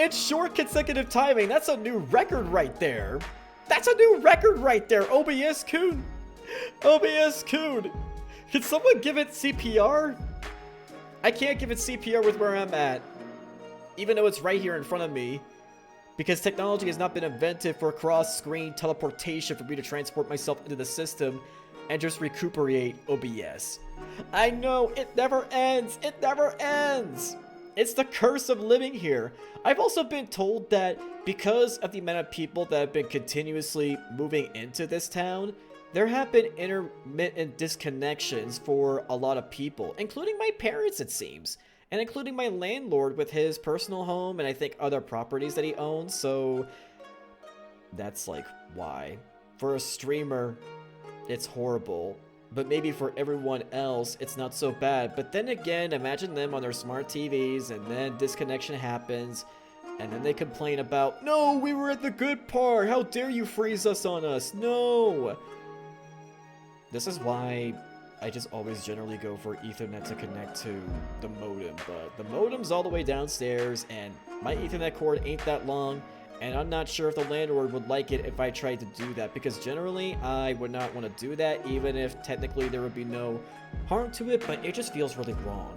It's short consecutive timing. That's a new record right there. That's a new record right there, OBS Coon. OBS Coon. Can someone give it CPR? I can't give it CPR with where I'm at. Even though it's right here in front of me. Because technology has not been invented for cross-screen teleportation for me to transport myself into the system and just recuperate OBS. I know, it never ends. It never ends. It's the curse of living here. I've also been told that because of the amount of people that have been continuously moving into this town, there have been intermittent disconnections for a lot of people, including my parents, it seems. And including my landlord with his personal home and I think other properties that he owns, so that's like why. For a streamer, it's horrible. But maybe for everyone else, it's not so bad. But then again, imagine them on their smart TVs and then disconnection happens. And then they complain about, no, we were at the good part. How dare you freeze us on us? No. This is why I just always generally go for Ethernet to connect to the modem. But the modem's all the way downstairs and my Ethernet cord ain't that long. And I'm not sure if the landlord would like it if I tried to do that, because generally I would not want to do that, even if technically there would be no harm to it, but it just feels really wrong.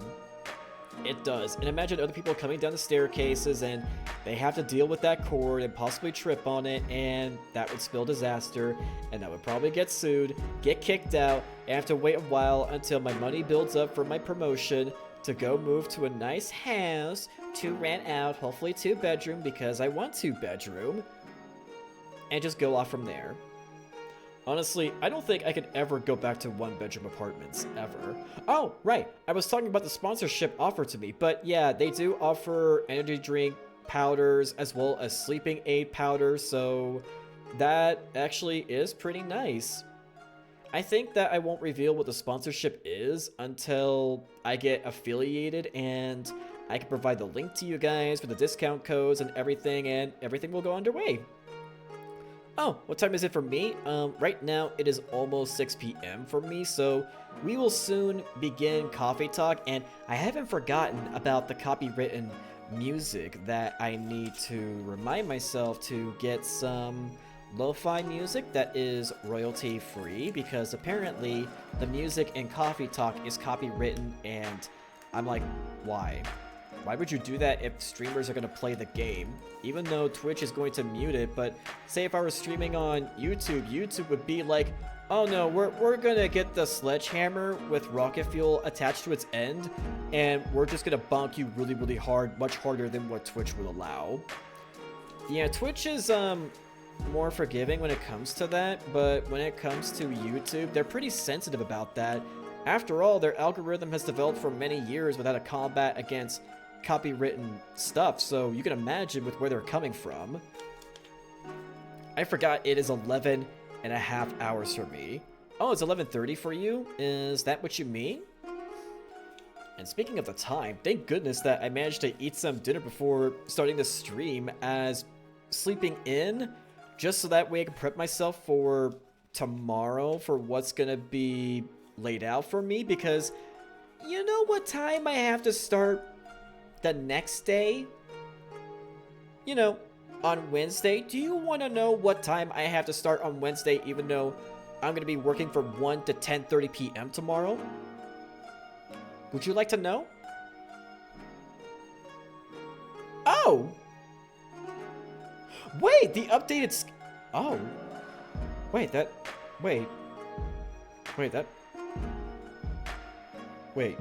It does. And imagine other people coming down the staircases and they have to deal with that cord and possibly trip on it, and that would spell disaster, and that would probably get sued, get kicked out, and have to wait a while until my money builds up for my promotion to go move to a nice house to rent out, hopefully 2-bedroom, because I want 2-bedroom, and just go off from there. Honestly, I don't think I could ever go back to 1-bedroom apartments, ever. Oh, right, I was talking about the sponsorship offered to me, but yeah, they do offer energy drink powders as well as sleeping aid powders, so that actually is pretty nice. I think that I won't reveal what the sponsorship is until I get affiliated and I can provide the link to you guys with the discount codes and everything will go underway. Oh, what time is it for me? Right now it is almost 6 p.m. for me, so we will soon begin coffee talk, and I haven't forgotten about the copywritten music that I need to remind myself to get some lo-fi music that is royalty free, because apparently the music in coffee talk is copywritten, and I'm like, why? Why would you do that if streamers are going to play the game? Even though Twitch is going to mute it, but say if I was streaming on YouTube, YouTube would be like, oh no, we're going to get the sledgehammer with rocket fuel attached to its end, and we're just going to bonk you really, really hard, much harder than what Twitch would allow. Yeah, Twitch is more forgiving when it comes to that, but when it comes to YouTube, they're pretty sensitive about that. After all, their algorithm has developed for many years without a combat against copywritten stuff, so you can imagine with where they're coming from. I forgot it is 11 and a half hours for me. Oh, it's 11:30 for you? Is that what you mean? And speaking of the time, thank goodness that I managed to eat some dinner before starting the stream, as sleeping in, just so that way I can prep myself for tomorrow for what's gonna be laid out for me, because you know what time I have to start the next day? You know, on Wednesday. Do you want to know what time I have to start on Wednesday, even though I'm going to be working from 1 to 10:30 p.m. tomorrow? Would you like to know? Oh! Wait, the updated... Oh. Wait, that... Wait. Wait, that... Wait.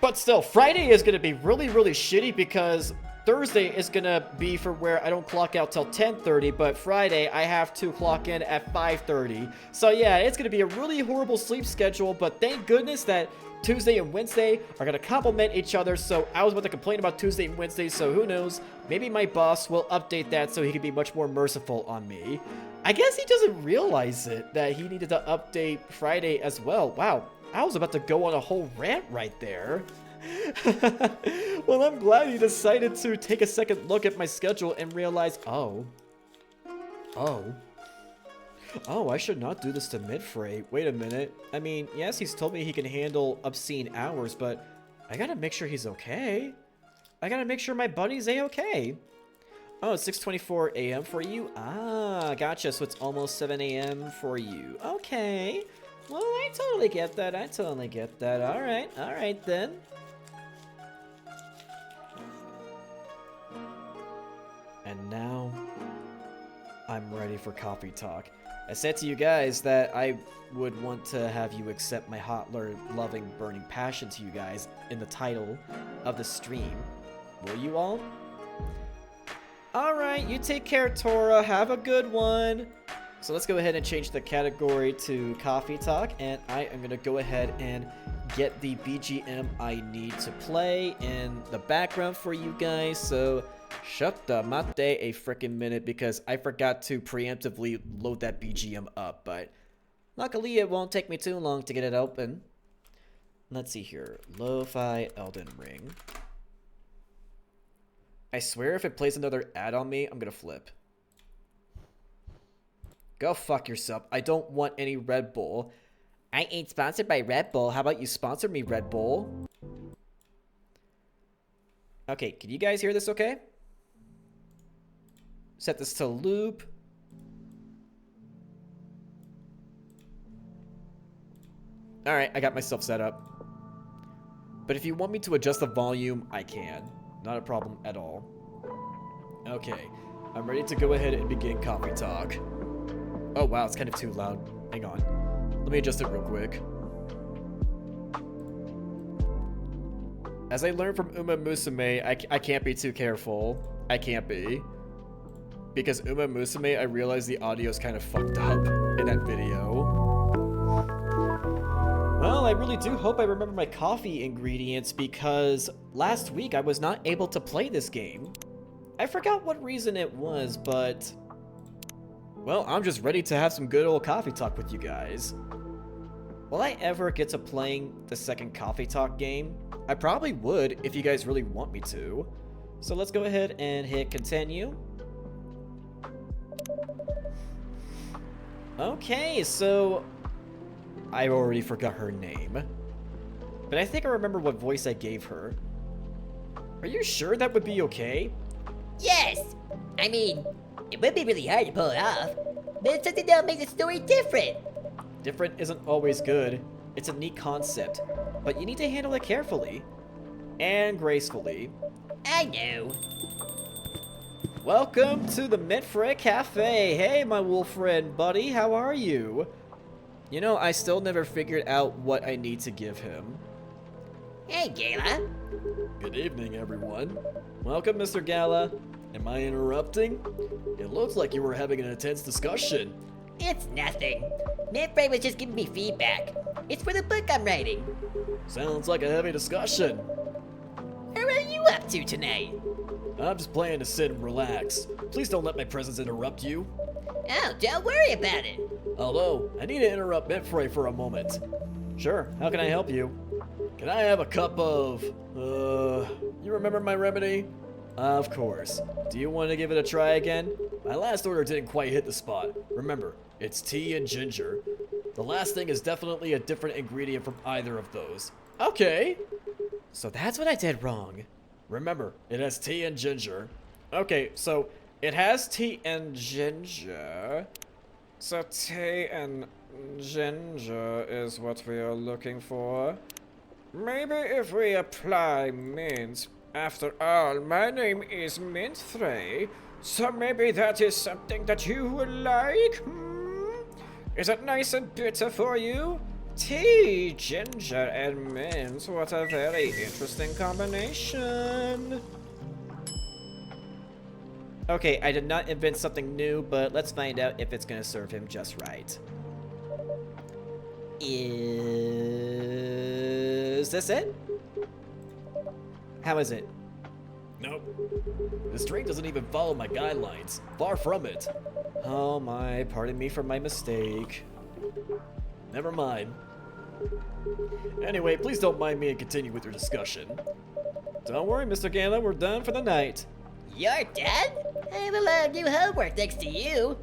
But still, Friday is going to be really, really shitty, because Thursday is going to be for where I don't clock out till 10:30, but Friday I have to clock in at 5:30. So yeah, it's going to be a really horrible sleep schedule, but thank goodness that Tuesday and Wednesday are going to complement each other. So I was about to complain about Tuesday and Wednesday, so who knows? Maybe my boss will update that so he can be much more merciful on me. I guess he doesn't realize it, that he needed to update Friday as well. Wow, I was about to go on a whole rant right there. Well, I'm glad he decided to take a second look at my schedule and realize, oh, I should not do this to Midfray. Wait a minute. I mean, yes, he's told me he can handle obscene hours, but I gotta make sure he's okay. I gotta make sure my buddy's a-okay. Oh, it's 6:24 a.m. for you? Ah, gotcha. So it's almost 7 a.m. for you. Okay. Well, I totally get that. I totally get that. All right then. And now, I'm ready for coffee talk. I said to you guys that I would want to have you accept my hot, loving, burning passion to you guys in the title of the stream. Will you all? Alright, you take care, Tora. Have a good one. So let's go ahead and change the category to coffee talk, and I am going to go ahead and get the BGM I need to play in the background for you guys. So shut the mate a freaking minute, because I forgot to preemptively load that BGM up, but luckily it won't take me too long to get it open. Let's see here. Lo-fi Elden Ring. I swear if it plays another ad on me, I'm gonna flip. Go fuck yourself. I don't want any Red Bull. I ain't sponsored by Red Bull. How about you sponsor me, Red Bull? Okay, can you guys hear this okay? Set this to loop. Alright, I got myself set up. But if you want me to adjust the volume, I can. Not a problem at all. Okay, I'm ready to go ahead and begin coffee talk. Oh wow, it's kind of too loud. Hang on. Let me adjust it real quick. As I learned from Uma Musume, I can't be too careful. I can't be. Because Uma Musume, I realized the audio is kind of fucked up in that video. Well, I really do hope I remember my coffee ingredients, because last week I was not able to play this game. I forgot what reason it was, but... well, I'm just ready to have some good old coffee talk with you guys. Will I ever get to playing the second coffee talk game? I probably would if you guys really want me to. So let's go ahead and hit continue. Okay, so... I already forgot her name. But I think I remember what voice I gave her. Are you sure that would be okay? Yes! I mean, it would be really hard to pull it off, but it's something that'll make the story different. Different isn't always good. It's a neat concept, but you need to handle it carefully. And gracefully. I know. Welcome to the Mintfray Cafe. Hey, my wolf friend buddy, how are you? You know, I still never figured out what I need to give him. Hey, Gala. Good evening, everyone. Welcome, Mr. Gala. Am I interrupting? It looks like you were having an intense discussion. It's nothing. Mintfray was just giving me feedback. It's for the book I'm writing. Sounds like a heavy discussion. What are you up to tonight? I'm just planning to sit and relax. Please don't let my presence interrupt you. Oh, don't worry about it. Although, I need to interrupt Mintfray for a moment. Sure, how can I help you? Can I have a cup of, you remember my remedy? Of course. Do you want to give it a try again? My last order didn't quite hit the spot. Remember, it's tea and ginger. The last thing is definitely a different ingredient from either of those. Okay. So that's what I did wrong. Remember, it has tea and ginger. Okay, so it has tea and ginger. So tea and ginger is what we are looking for. Maybe if we apply mint. After all, my name is Mintfray, so maybe that is something that you would like? Is it nice and bitter for you? Tea, ginger, and mint. What a very interesting combination. Okay, I did not invent something new, but let's find out if it's gonna serve him just right. Is this it? How is it? Nope. This drink doesn't even follow my guidelines. Far from it. Oh my, pardon me for my mistake. Never mind. Anyway, please don't mind me and continue with your discussion. Don't worry, Mr. Gala, we're done for the night. You're done? I have a lot of new homework thanks to you.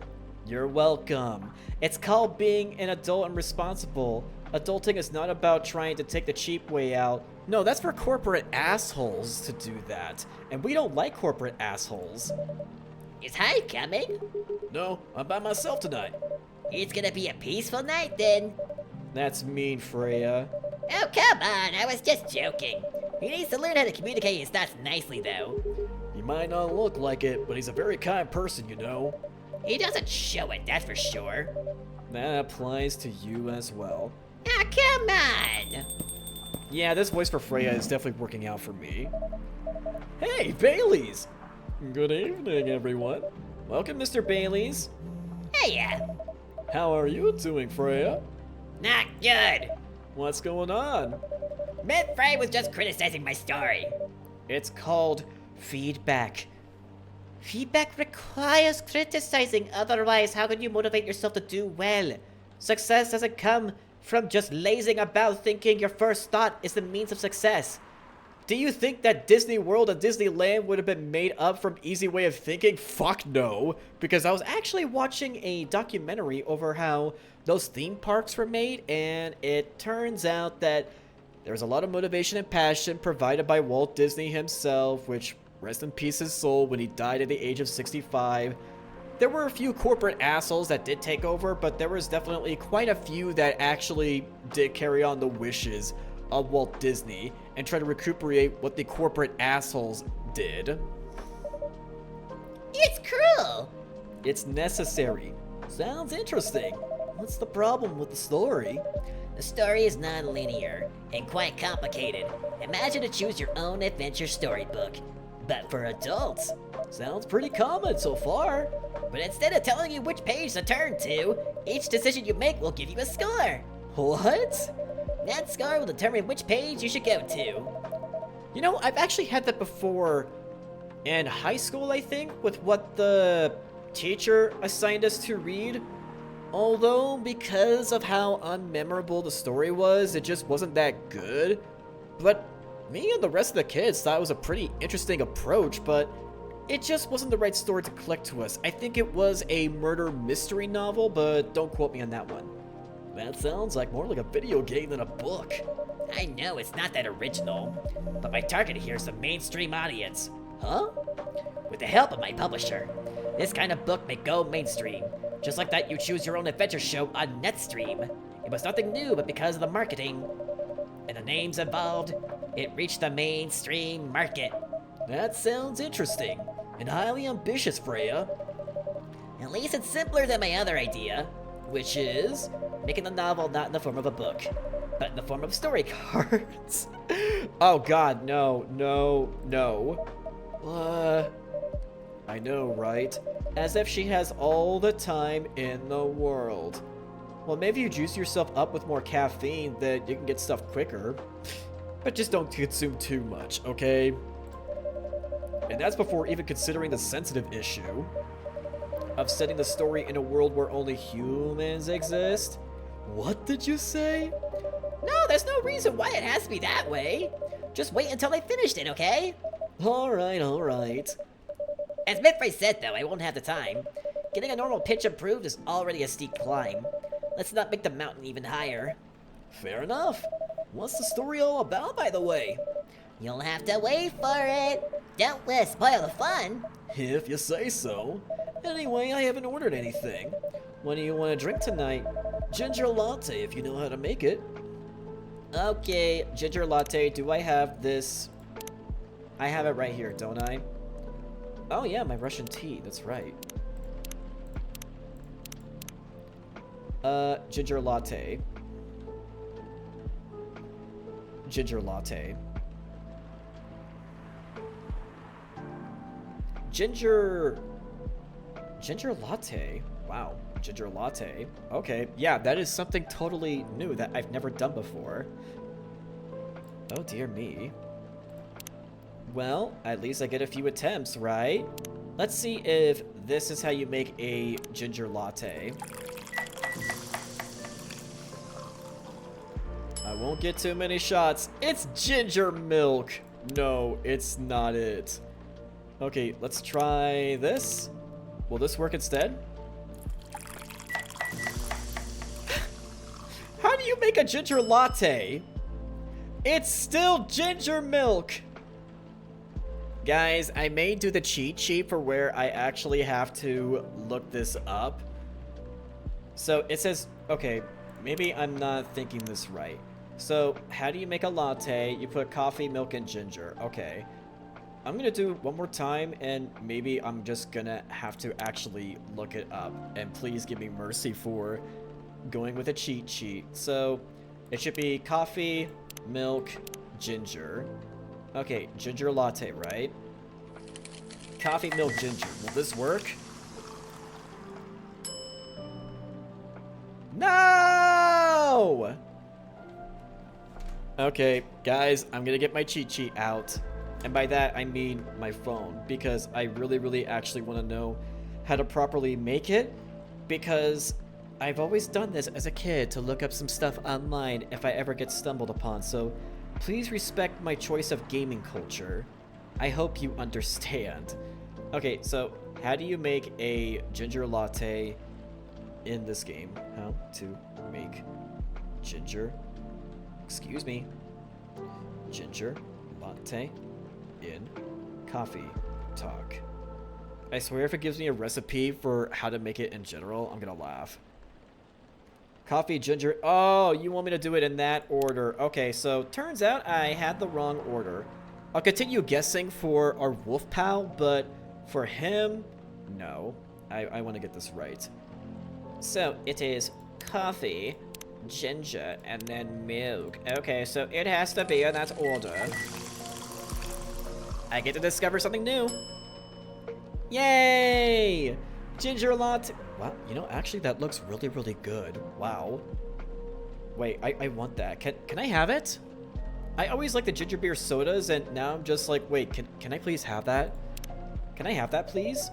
You're welcome. It's called being an adult and responsible. Adulting is not about trying to take the cheap way out. No, that's for corporate assholes to do that. And we don't like corporate assholes. Is Hyde coming? No, I'm by myself tonight. It's gonna be a peaceful night then. That's mean, Freya. Oh, come on, I was just joking. He needs to learn how to communicate his thoughts nicely, though. He might not look like it, but he's a very kind person, you know. He doesn't show it, that's for sure. That applies to you as well. Oh, come on! Yeah, this voice for Freya is definitely working out for me. Hey, Baileys! Good evening, everyone. Welcome, Mr. Baileys. Hey, How are you doing, Freya? not good. What's going on? Myth Frey was just criticizing my story. It's called feedback. Feedback requires criticizing, otherwise how can you motivate yourself to do well? Success doesn't come from just lazing about thinking your first thought is the means of success. Do you think that Disney World and Disneyland would have been made up from easy way of thinking? Fuck no. Because I was actually watching a documentary over how those theme parks were made, and it turns out that there was a lot of motivation and passion provided by Walt Disney himself, which, rest in peace his soul, when he died at the age of 65. There were a few corporate assholes that did take over, but there was definitely quite a few that actually did carry on the wishes of Walt Disney and try to recuperate what the corporate assholes did. It's cruel. It's necessary. Sounds interesting. What's the problem with the story? The story is non-linear and quite complicated. Imagine to choose your own adventure storybook, but for adults. Sounds pretty common so far. But instead of telling you which page to turn to, each decision you make will give you a score. What? That score will determine which page you should go to. You know, I've actually had that before in high school, I think, with what the teacher assigned us to read. Although, because of how unmemorable the story was, it just wasn't that good. But me and the rest of the kids thought it was a pretty interesting approach, but it just wasn't the right story to click to us. I think it was a murder mystery novel, but don't quote me on that one. That sounds like more like a video game than a book. I know it's not that original, but my target here is the mainstream audience. Huh? With the help of my publisher, this kind of book may go mainstream, just like that you choose your own adventure show on Netstream. It was nothing new, but because of the marketing and the names involved, it reached the mainstream market. That sounds interesting and highly ambitious, Freya. At least it's simpler than my other idea, Which is making the novel not in the form of a book, but in the form of story cards. Oh god, no. I know, right? As if she has all the time in the world. Well, maybe you juice yourself up with more caffeine, then you can get stuff quicker. But just don't consume too much, okay? And that's before even considering the sensitive issue of setting the story in a world where only humans exist. What did you say? No, there's no reason why it has to be that way. Just wait until I finished it, okay? Alright. As Midfrey said, though, I won't have the time. Getting a normal pitch approved is already a steep climb. Let's not make the mountain even higher. Fair enough. What's the story all about, by the way? You'll have to wait for it. Don't let it spoil the fun. If you say so. Anyway, I haven't ordered anything. What do you want to drink tonight? Ginger latte, if you know how to make it. Okay, ginger latte. Do I have this? I have it right here, don't I? Oh yeah, my Russian tea. That's right. Ginger latte. Ginger latte. Ginger latte? Wow, ginger latte. Okay, yeah, that is something totally new that I've never done before. Oh dear me. Well, at least I get a few attempts, right? Let's see if this is how you make a ginger latte. I won't get too many shots. It's ginger milk. No, it's not it. Okay, let's try this. Will this work instead? How do you make a ginger latte? It's still ginger milk! Guys, I may do the cheat sheet for where I actually have to look this up. So it says, okay, maybe I'm not thinking this right. So, how do you make a latte? You put coffee, milk, and ginger. Okay. I'm gonna do it one more time, and maybe I'm just gonna have to actually look it up. And please give me mercy for going with a cheat sheet. So, it should be coffee, milk, ginger. Okay, ginger latte, right? Coffee, milk, ginger. Will this work? No! Okay, guys, I'm gonna get my cheat sheet out. And by that, I mean my phone. Because I really actually want to know how to properly make it. Because I've always done this as a kid to look up some stuff online if I ever get stumbled upon. So please respect my choice of gaming culture. I hope you understand. Okay, so how do you make a ginger latte in this game? How to make ginger, excuse me, ginger latte in Coffee Talk. I swear if it gives me a recipe for how to make it in general, I'm gonna laugh. Coffee, ginger, oh, you want me to do it in that order. Okay, so turns out I had the wrong order. I'll continue guessing for our wolf pal, but for him, no. I want to get this right. So it is coffee, ginger, and then milk. Okay, so it has to be in that order. I get to discover something new. Yay! Ginger latte. Wow, you know, actually that looks really good. Wow. Wait, I want that. Can I have it? I always like the ginger beer sodas, and now I'm just like, wait, can I please have that? Can I have that, please?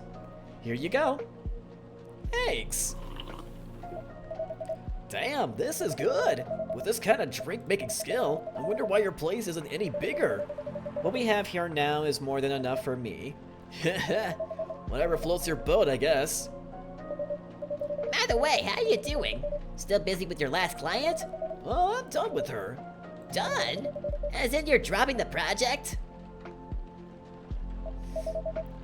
Here you go. Thanks. Damn, this is good. With this kind of drink-making skill, I wonder why your place isn't any bigger. What we have here now is more than enough for me. Whatever floats your boat, I guess. By the way, how you doing? Still busy with your last client? Oh, I'm done with her. Done? As in you're dropping the project?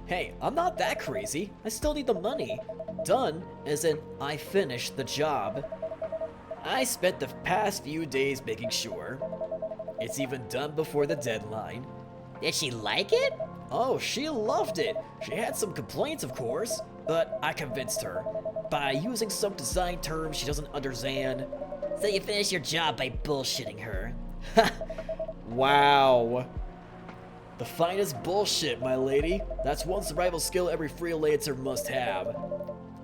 Hey, I'm not that crazy. I still need the money. Done as in I finished the job. I spent the past few days making sure. It's even done before the deadline. Did she like it? Oh, she loved it. She had some complaints, of course, but I convinced her by using some design terms she doesn't understand. So you finished your job by bullshitting her. Wow. The finest bullshit, my lady. That's one survival skill every freelancer must have.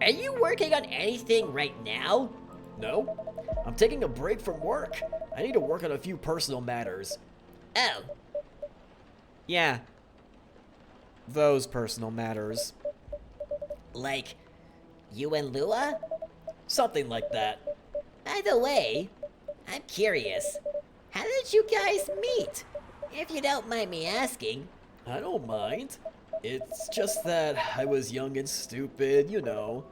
Are you working on anything right now? No, I'm taking a break from work. I need to work on a few personal matters. Oh. Yeah. Those personal matters. Like, you and Lua? Something like that. By the way, I'm curious. How did you guys meet? If you don't mind me asking. I don't mind. It's just that I was young and stupid, you know.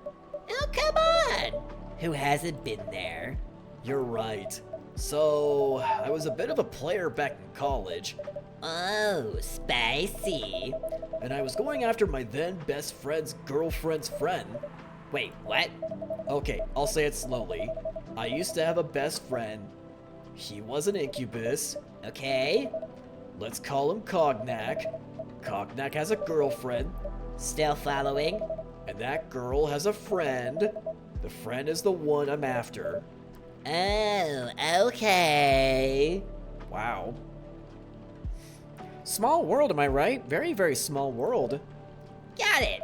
Oh, come on! Who hasn't been there? You're right. So, I was a bit of a player back in college. Oh, spicy. And I was going after my then best friend's girlfriend's friend. Wait, what? Okay, I'll say it slowly. I used to have a best friend. He was an incubus. Okay. Let's call him Cognac. Cognac has a girlfriend. Still following? And that girl has a friend. The friend is the one I'm after. Oh, okay. Wow. Small world, am I right? Very small world. Got it.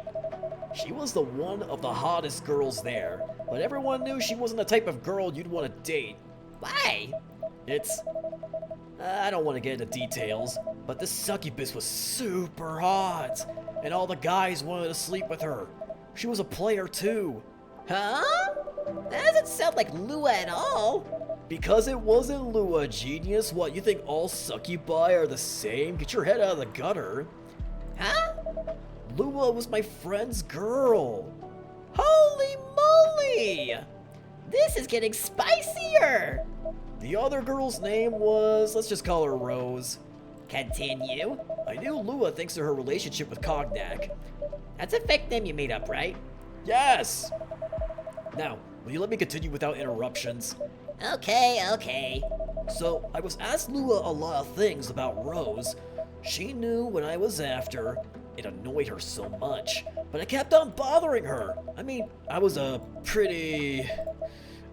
She was the one of the hottest girls there, but everyone knew she wasn't the type of girl you'd want to date. Why? It's... I don't want to get into details, but this succubus was super hot, and all the guys wanted to sleep with her. She was a player too. Huh? That doesn't sound like Lua at all. Because it wasn't Lua, genius. What, you think all succubi are the same? Get your head out of the gutter. Huh? Lua was my friend's girl. Holy moly! This is getting spicier. The other girl's name was, let's just call her Rose. Continue. I knew Lua thanks to her relationship with Cognac. That's a fake name you made up, right? Yes! Now, will you let me continue without interruptions? Okay. So, I was asked Lua a lot of things about Rose. She knew what I was after. It annoyed her so much, but I kept on bothering her. I mean, I was a pretty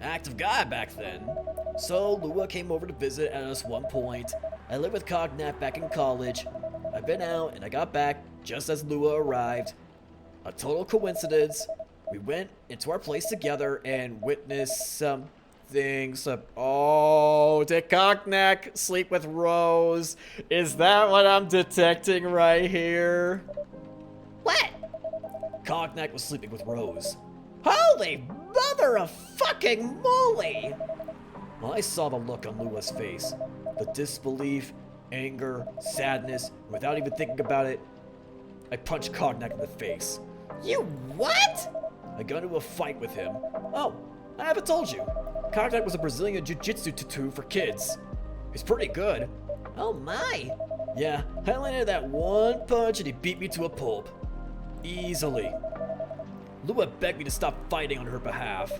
active guy back then. So, Lua came over to visit at us one point. I lived with Cognac back in college. I've been out and I got back just as Lua arrived. A total coincidence. We went into our place together and witnessed some things. Oh, did Cognac sleep with Rose? Is that what I'm detecting right here? What? Cognac was sleeping with Rose. Holy mother of fucking moly! Well, I saw the look on Lua's face. The disbelief, anger, sadness. Without even thinking about it, I punched Cognac in the face. You what? I got into a fight with him. Oh, I haven't told you. Cognac was a Brazilian jiu-jitsu tattoo for kids. He's pretty good. Oh my. Yeah, I landed that one punch and he beat me to a pulp. Easily. Lua begged me to stop fighting on her behalf.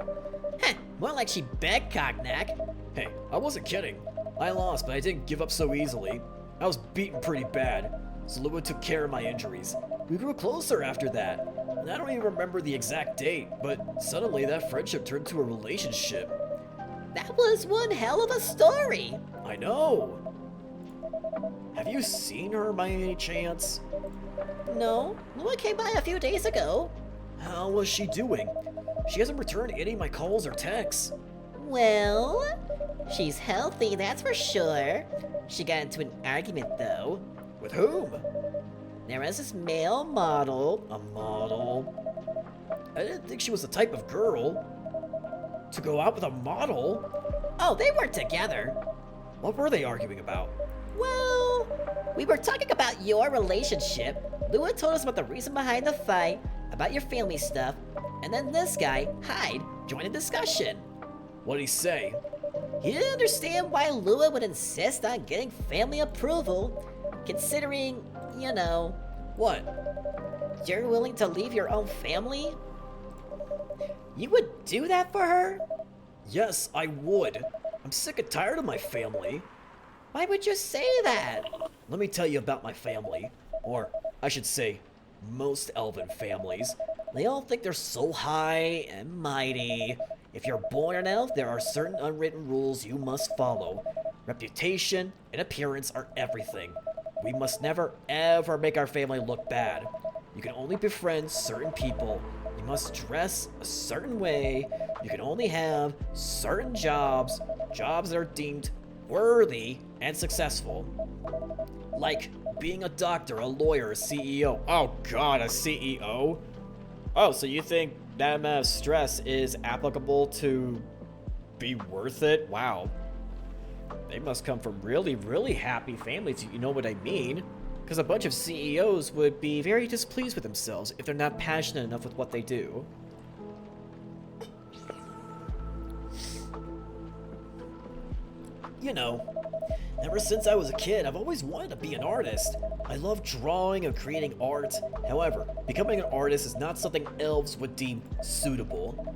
Heh, more like she begged Cognac. Hey, I wasn't kidding. I lost, but I didn't give up so easily. I was beaten pretty bad, so Lua took care of my injuries. We grew closer after that, and I don't even remember the exact date, but suddenly that friendship turned into a relationship. That was one hell of a story. I know. Have you seen her by any chance? No, Lua came by a few days ago. How was she doing? She hasn't returned any of my calls or texts. Well, she's healthy, that's for sure. She got into an argument though. With whom? There was this male model. A model? I didn't think she was the type of girl to go out with a model. Oh, they weren't together. What were they arguing about? Well, we were talking about your relationship. Lua told us about the reason behind the fight, about your family stuff, and then this guy, Hyde, joined the discussion. What'd he say? He didn't understand why Lua would insist on getting family approval, considering, you know, What? you're willing to leave your own family? You would do that for her? Yes, I would. I'm sick and tired of my family. Why would you say that? Let me tell you about my family. Or, I should say, most elven families. They all think they're so high and mighty. If you're born an elf, there are certain unwritten rules you must follow. Reputation and appearance are everything. We must never, ever make our family look bad. You can only befriend certain people. You must dress a certain way. You can only have certain jobs that are deemed worthy and successful. Like being a doctor, a lawyer, a CEO. Oh god, a CEO? Oh, so you think that amount of stress is applicable to be worth it? Wow. They must come from really, really happy families, you know what I mean? Because a bunch of CEOs would be very displeased with themselves if they're not passionate enough with what they do. You know, ever since I was a kid, I've always wanted to be an artist. I love drawing and creating art. However, becoming an artist is not something elves would deem suitable.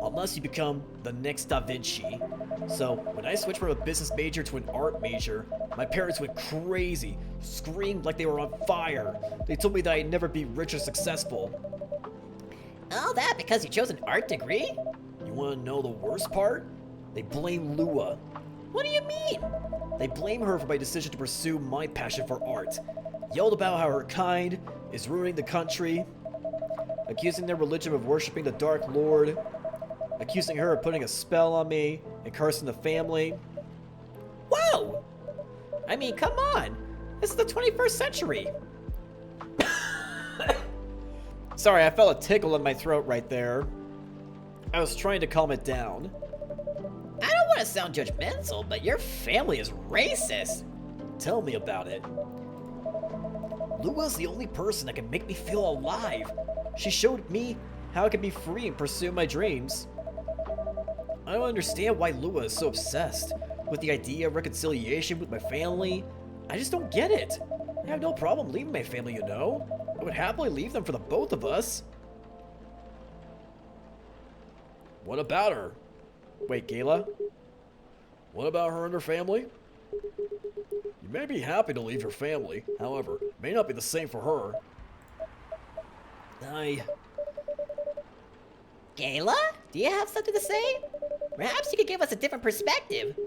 Unless you become the next Da Vinci. So, when I switched from a business major to an art major, my parents went crazy, screamed like they were on fire. They told me that I'd never be rich or successful. All that because you chose an art degree? You want to know the worst part? They blame Lua. What do you mean? They blame her for my decision to pursue my passion for art. Yelled about how her kind is ruining the country, accusing their religion of worshiping the Dark Lord, accusing her of putting a spell on me and cursing the family. Whoa! I mean, come on. This is the 21st century. Sorry, I felt a tickle in my throat right there. I was trying to calm it down. I don't want to sound judgmental, but your family is racist. Tell me about it. Lua's the only person that can make me feel alive. She showed me how I can be free and pursue my dreams. I don't understand why Lua is so obsessed with the idea of reconciliation with my family. I just don't get it. I have no problem leaving my family, you know? I would happily leave them for the both of us. What about her? Wait, Gayla? What about her and her family? You may be happy to leave your family, however, it may not be the same for her. Gayla? Do you have something to say? Perhaps you could give us a different perspective.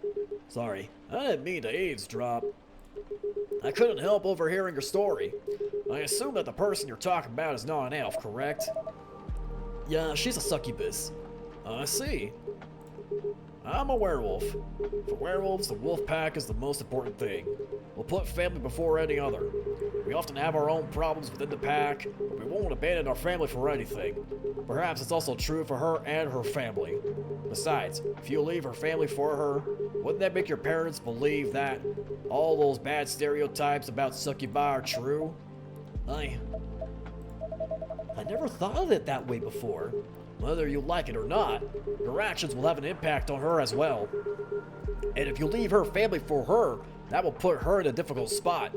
Sorry, I didn't mean to eavesdrop. I couldn't help overhearing your story. I assume that the person you're talking about is not an elf, correct? Yeah, she's a succubus. I see. I'm a werewolf. For werewolves, the wolf pack is the most important thing. We'll put family before any other. We often have our own problems within the pack, but we won't abandon our family for anything. Perhaps it's also true for her and her family. Besides, if you leave her family for her, wouldn't that make your parents believe that all those bad stereotypes about succubi are true? I never thought of it that way before. Whether you like it or not, your actions will have an impact on her as well. And if you leave her family for her, that will put her in a difficult spot.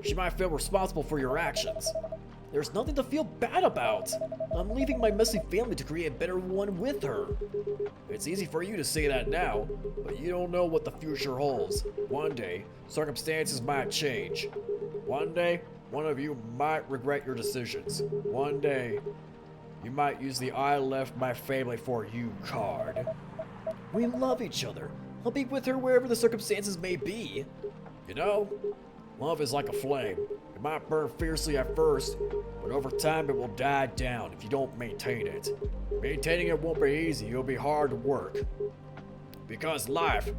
She might feel responsible for your actions. There's nothing to feel bad about. I'm leaving my messy family to create a better one with her. It's easy for you to say that now, but you don't know what the future holds. One day, circumstances might change. One day, one of you might regret your decisions. One day, you might use the I left my family for you card. We love each other. I'll be with her wherever the circumstances may be. You know, love is like a flame. It might burn fiercely at first, but over time it will die down if you don't maintain it. Maintaining it won't be easy, it'll be hard work. Because life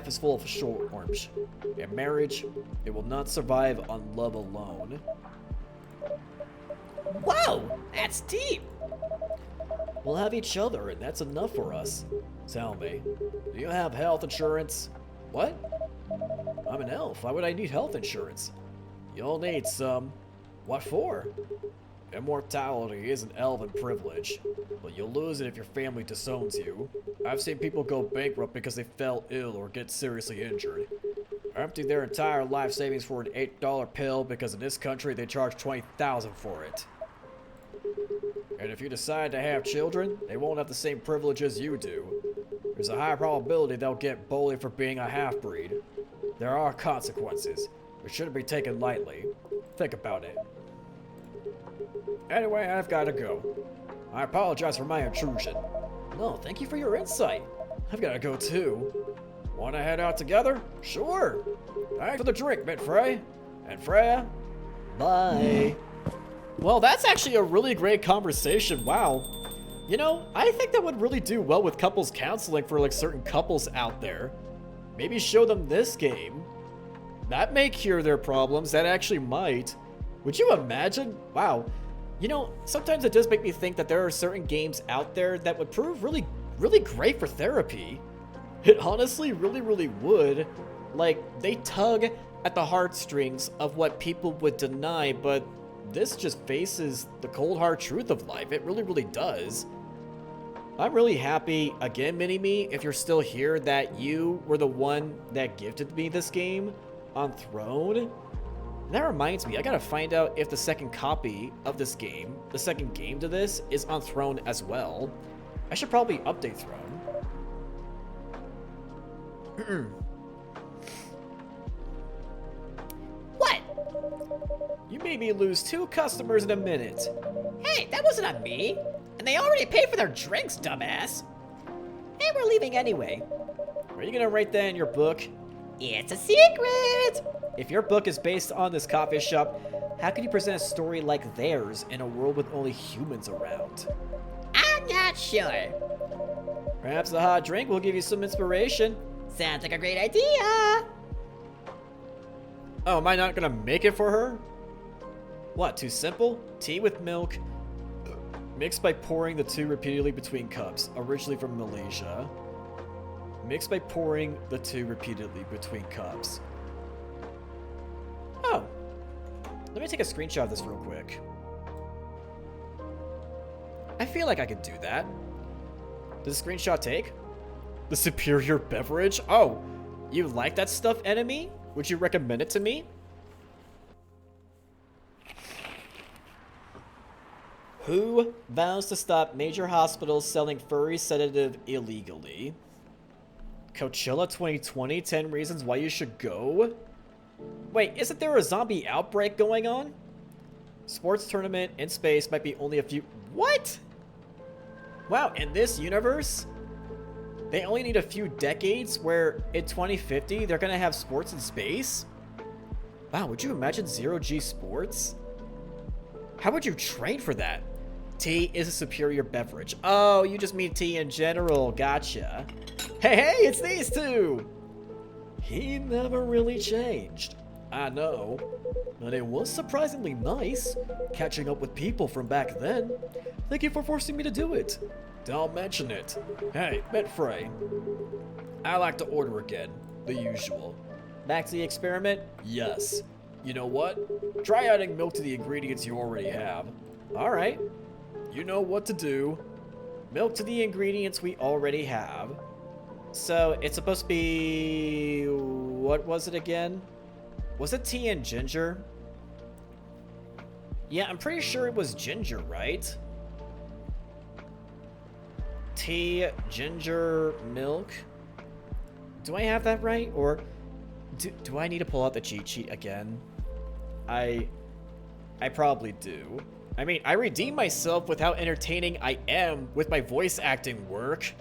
is full of short worms. In marriage, it will not survive on love alone. Whoa, that's deep. We'll have each other, and that's enough for us. Tell me, do you have health insurance? What? I'm an elf. Why would I need health insurance? You'll need some. What for? Immortality is an elven privilege, but you'll lose it if your family disowns you. I've seen people go bankrupt because they fell ill or get seriously injured. Empty their entire life savings for an $8 pill because in this country they charge $20,000 for it. And if you decide to have children, they won't have the same privileges you do. There's a high probability they'll get bullied for being a half-breed. There are consequences, which shouldn't be taken lightly. Think about it. Anyway, I've got to go. I apologize for my intrusion. No, thank you for your insight. I've got to go too. Want to head out together? Sure. Thanks for the drink, Mint Frey. And Freya, bye. Well, that's actually a really great conversation. Wow. You know, I think that would really do well with couples counseling for like certain couples out there. Maybe show them this game. That may cure their problems. That actually might. Would you imagine? Wow. You know, sometimes it does make me think that there are certain games out there that would prove really, really great for therapy. It honestly really would. Like, they tug at the heartstrings of what people would deny, but this just faces the cold hard truth of life. It really does. I'm really happy, again, Mini-Me, if you're still here, that you were the one that gifted me this game on Throne. And that reminds me, I gotta find out if the second copy of this game, the second game to this, is on Throne as well. I should probably update Throne. What? You made me lose 2 customers in a minute. Hey, that wasn't on me. And they already paid for their drinks, dumbass. Hey, we're leaving anyway. Are you gonna write that in your book? It's a secret. If your book is based on this coffee shop, how can you present a story like theirs in a world with only humans around? I'm not sure. Perhaps the hot drink will give you some inspiration. Sounds like a great idea. Oh, am I not gonna make it for her? What, too simple? Tea with milk, mixed by pouring the 2 repeatedly between cups, originally from Malaysia. Mixed by pouring the 2 repeatedly between cups. Oh. Let me take a screenshot of this real quick. I feel like I could do that. Does the screenshot take? The superior beverage? Oh, you like that stuff, enemy? Would you recommend it to me? Who vows to stop major hospitals selling furry sedative illegally? Coachella 2020, 10 reasons why you should go? Wait, isn't there a zombie outbreak going on? Sports tournament in space might be only a few... What? Wow, in this universe, they only need a few decades where in 2050, they're gonna have sports in space? Wow, would you imagine zero-G sports? How would you train for that? Tea is a superior beverage. Oh, you just mean tea in general. Gotcha. Hey, it's these two! He never really changed. I know. But it was surprisingly nice, catching up with people from back then. Thank you for forcing me to do it. Don't mention it. Hey, Betfrey. I like to order again. The usual. Back to the experiment? Yes. You know what? Try adding milk to the ingredients you already have. Alright. You know what to do. Milk to the ingredients we already have. So, it's supposed to be... What was it again? Was it tea and ginger? Yeah, I'm pretty sure it was ginger, right? Tea, ginger, milk. Do I have that right? Or do I need to pull out the cheat sheet again? I probably do. I mean, I redeem myself with how entertaining I am with my voice acting work.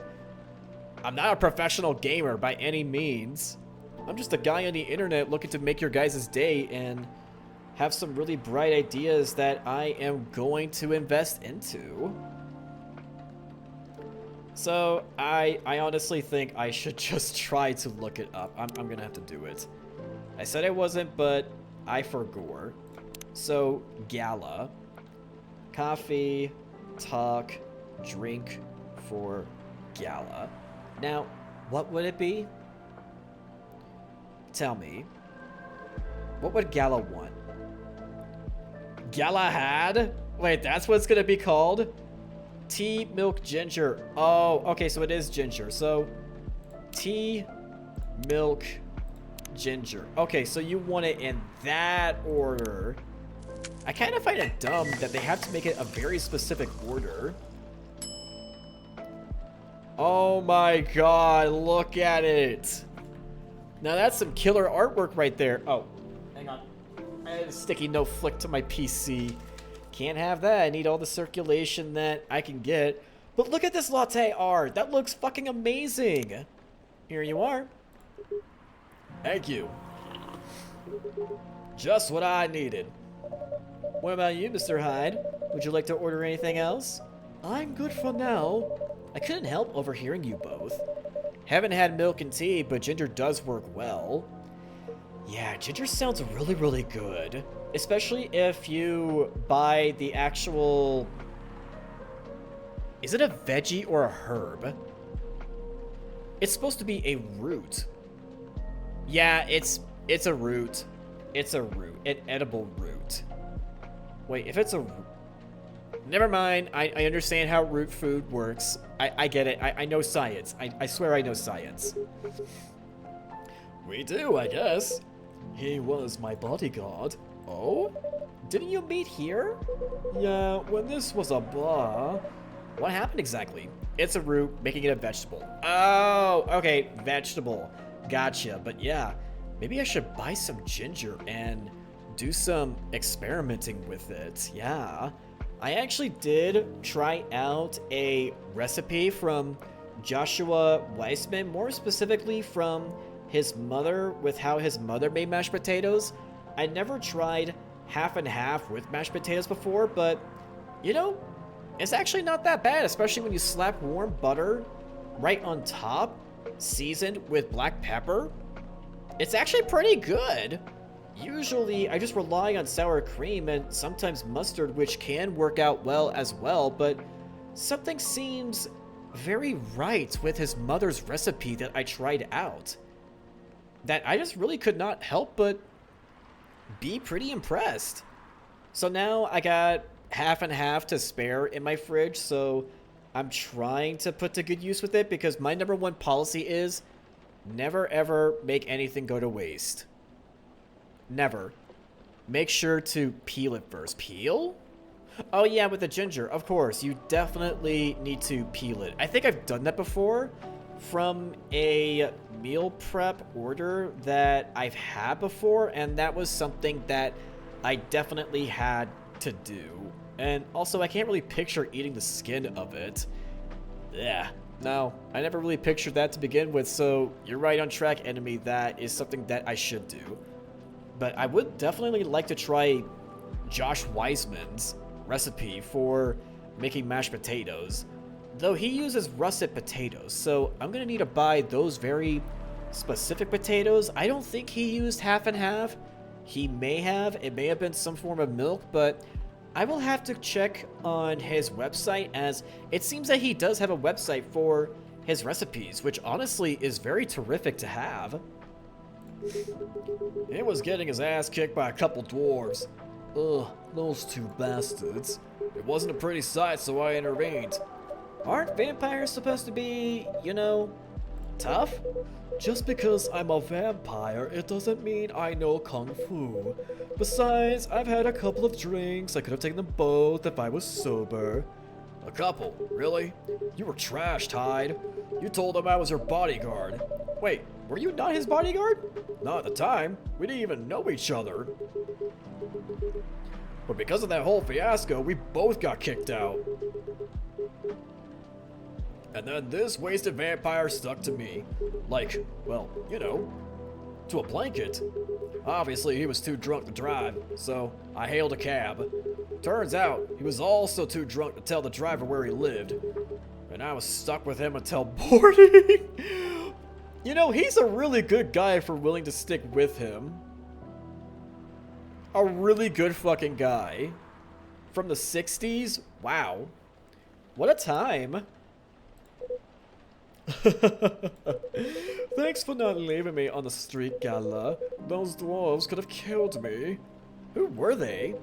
I'm not a professional gamer by any means. I'm just a guy on the internet looking to make your guys' day and have some really bright ideas that I am going to invest into. So, I honestly think I should just try to look it up. I'm gonna have to do it. I said I wasn't, but I forgot. So, gala. Coffee, talk, drink for gala. Now, what would it be? Tell me. What would gala want? Galahad? Wait, that's what it's gonna be called? Tea, milk, ginger. Oh, okay, so it is ginger. So, tea, milk, ginger. Okay, so you want it in that order. I kind of find it dumb that they have to make it a very specific order. Oh my god, look at it. Now that's some killer artwork right there. Oh, hang on. I had a sticky note flick to my PC. Can't have that. I need all the circulation that I can get. But look at this latte art. That looks fucking amazing. Here you are. Thank you. Just what I needed. What about you, Mr. Hyde? Would you like to order anything else? I'm good for now. I couldn't help overhearing you both. Haven't had milk and tea, but ginger does work well. Yeah, ginger sounds really, really good. Especially if you buy the actual... Is it a veggie or a herb? It's supposed to be a root. Yeah, it's a root. It's a root. An edible root. Wait, if it's a... Never mind. I understand how root food works. I get it. I know science. I swear I know science. We do, I guess. He was my bodyguard. Oh? Didn't you meet here? Yeah, when this was a bar. What happened exactly? It's a root, making it a vegetable. Oh, okay, vegetable. Gotcha, but yeah, maybe I should buy some ginger and do some experimenting with it. Yeah. I actually did try out a recipe from Joshua Weissman, more specifically from his mother, with how his mother made mashed potatoes. I never tried half and half with mashed potatoes before, but you know, it's actually not that bad, especially when you slap warm butter right on top, seasoned with black pepper. It's actually pretty good. Usually, I just rely on sour cream and sometimes mustard, which can work out well as well, but something seems very right with his mother's recipe that I tried out, that I just really could not help but be pretty impressed. So now I got half and half to spare in my fridge, so I'm trying to put to good use with it because my number one policy is never ever make anything go to waste. Never. Make sure to peel it first. Peel? Oh yeah, with the ginger, of course. You definitely need to peel it. I think I've done that before from a meal prep order that I've had before, and that was something that I definitely had to do. And also, I can't really picture eating the skin of it. Yeah, no, I never really pictured that to begin with, so you're right on track, enemy. That is something that I should do. But I would definitely like to try Josh Wiseman's recipe for making mashed potatoes. Though he uses russet potatoes, so I'm gonna need to buy those very specific potatoes. I don't think he used half and half. He may have. It may have been some form of milk, but I will have to check on his website, as it seems that he does have a website for his recipes, which honestly is very terrific to have. He was getting his ass kicked by a couple dwarves. Ugh, those two bastards. It wasn't a pretty sight, so I intervened. Aren't vampires supposed to be, you know, tough? Just because I'm a vampire, it doesn't mean I know Kung Fu. Besides, I've had a couple of drinks. I could have taken them both if I was sober. A couple? Really? You were trashed, Hyde. You told him I was your bodyguard. Wait, were you not his bodyguard? Not at the time. We didn't even know each other. But because of that whole fiasco, we both got kicked out. And then this wasted vampire stuck to me. Like, well, you know, to a blanket. Obviously, he was too drunk to drive, so I hailed a cab. Turns out, he was also too drunk to tell the driver where he lived. And I was stuck with him until morning. You know, he's a really good guy for willing to stick with him. A really good fucking guy. From the 60s? Wow. What a time. Thanks for not leaving me on the street, Gala. Those dwarves could have killed me. Who were they?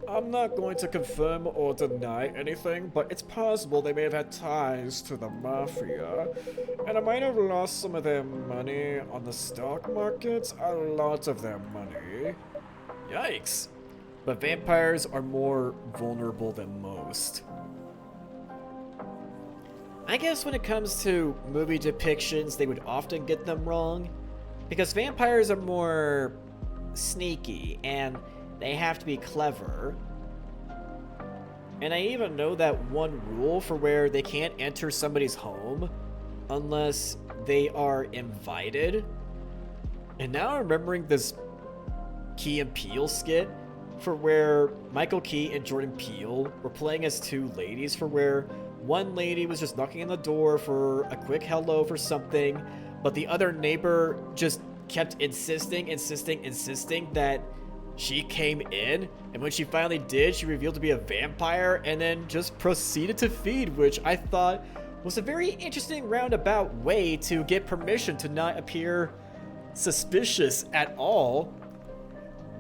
I'm not going to confirm or deny anything, but it's possible they may have had ties to the mafia. And I might have lost some of their money on the stock markets. A lot of their money. Yikes. But vampires are more vulnerable than most. I guess when it comes to movie depictions, they would often get them wrong. Because vampires are more sneaky, and they have to be clever. And I even know that one rule for where they can't enter somebody's home unless they are invited. And now I'm remembering this Key and Peele skit for where Michael Key and Jordan Peele were playing as two ladies, for where one lady was just knocking on the door for a quick hello for something, but the other neighbor just kept insisting that she came in, and when she finally did, she revealed to be a vampire and then just proceeded to feed, which I thought was a very interesting roundabout way to get permission to not appear suspicious at all.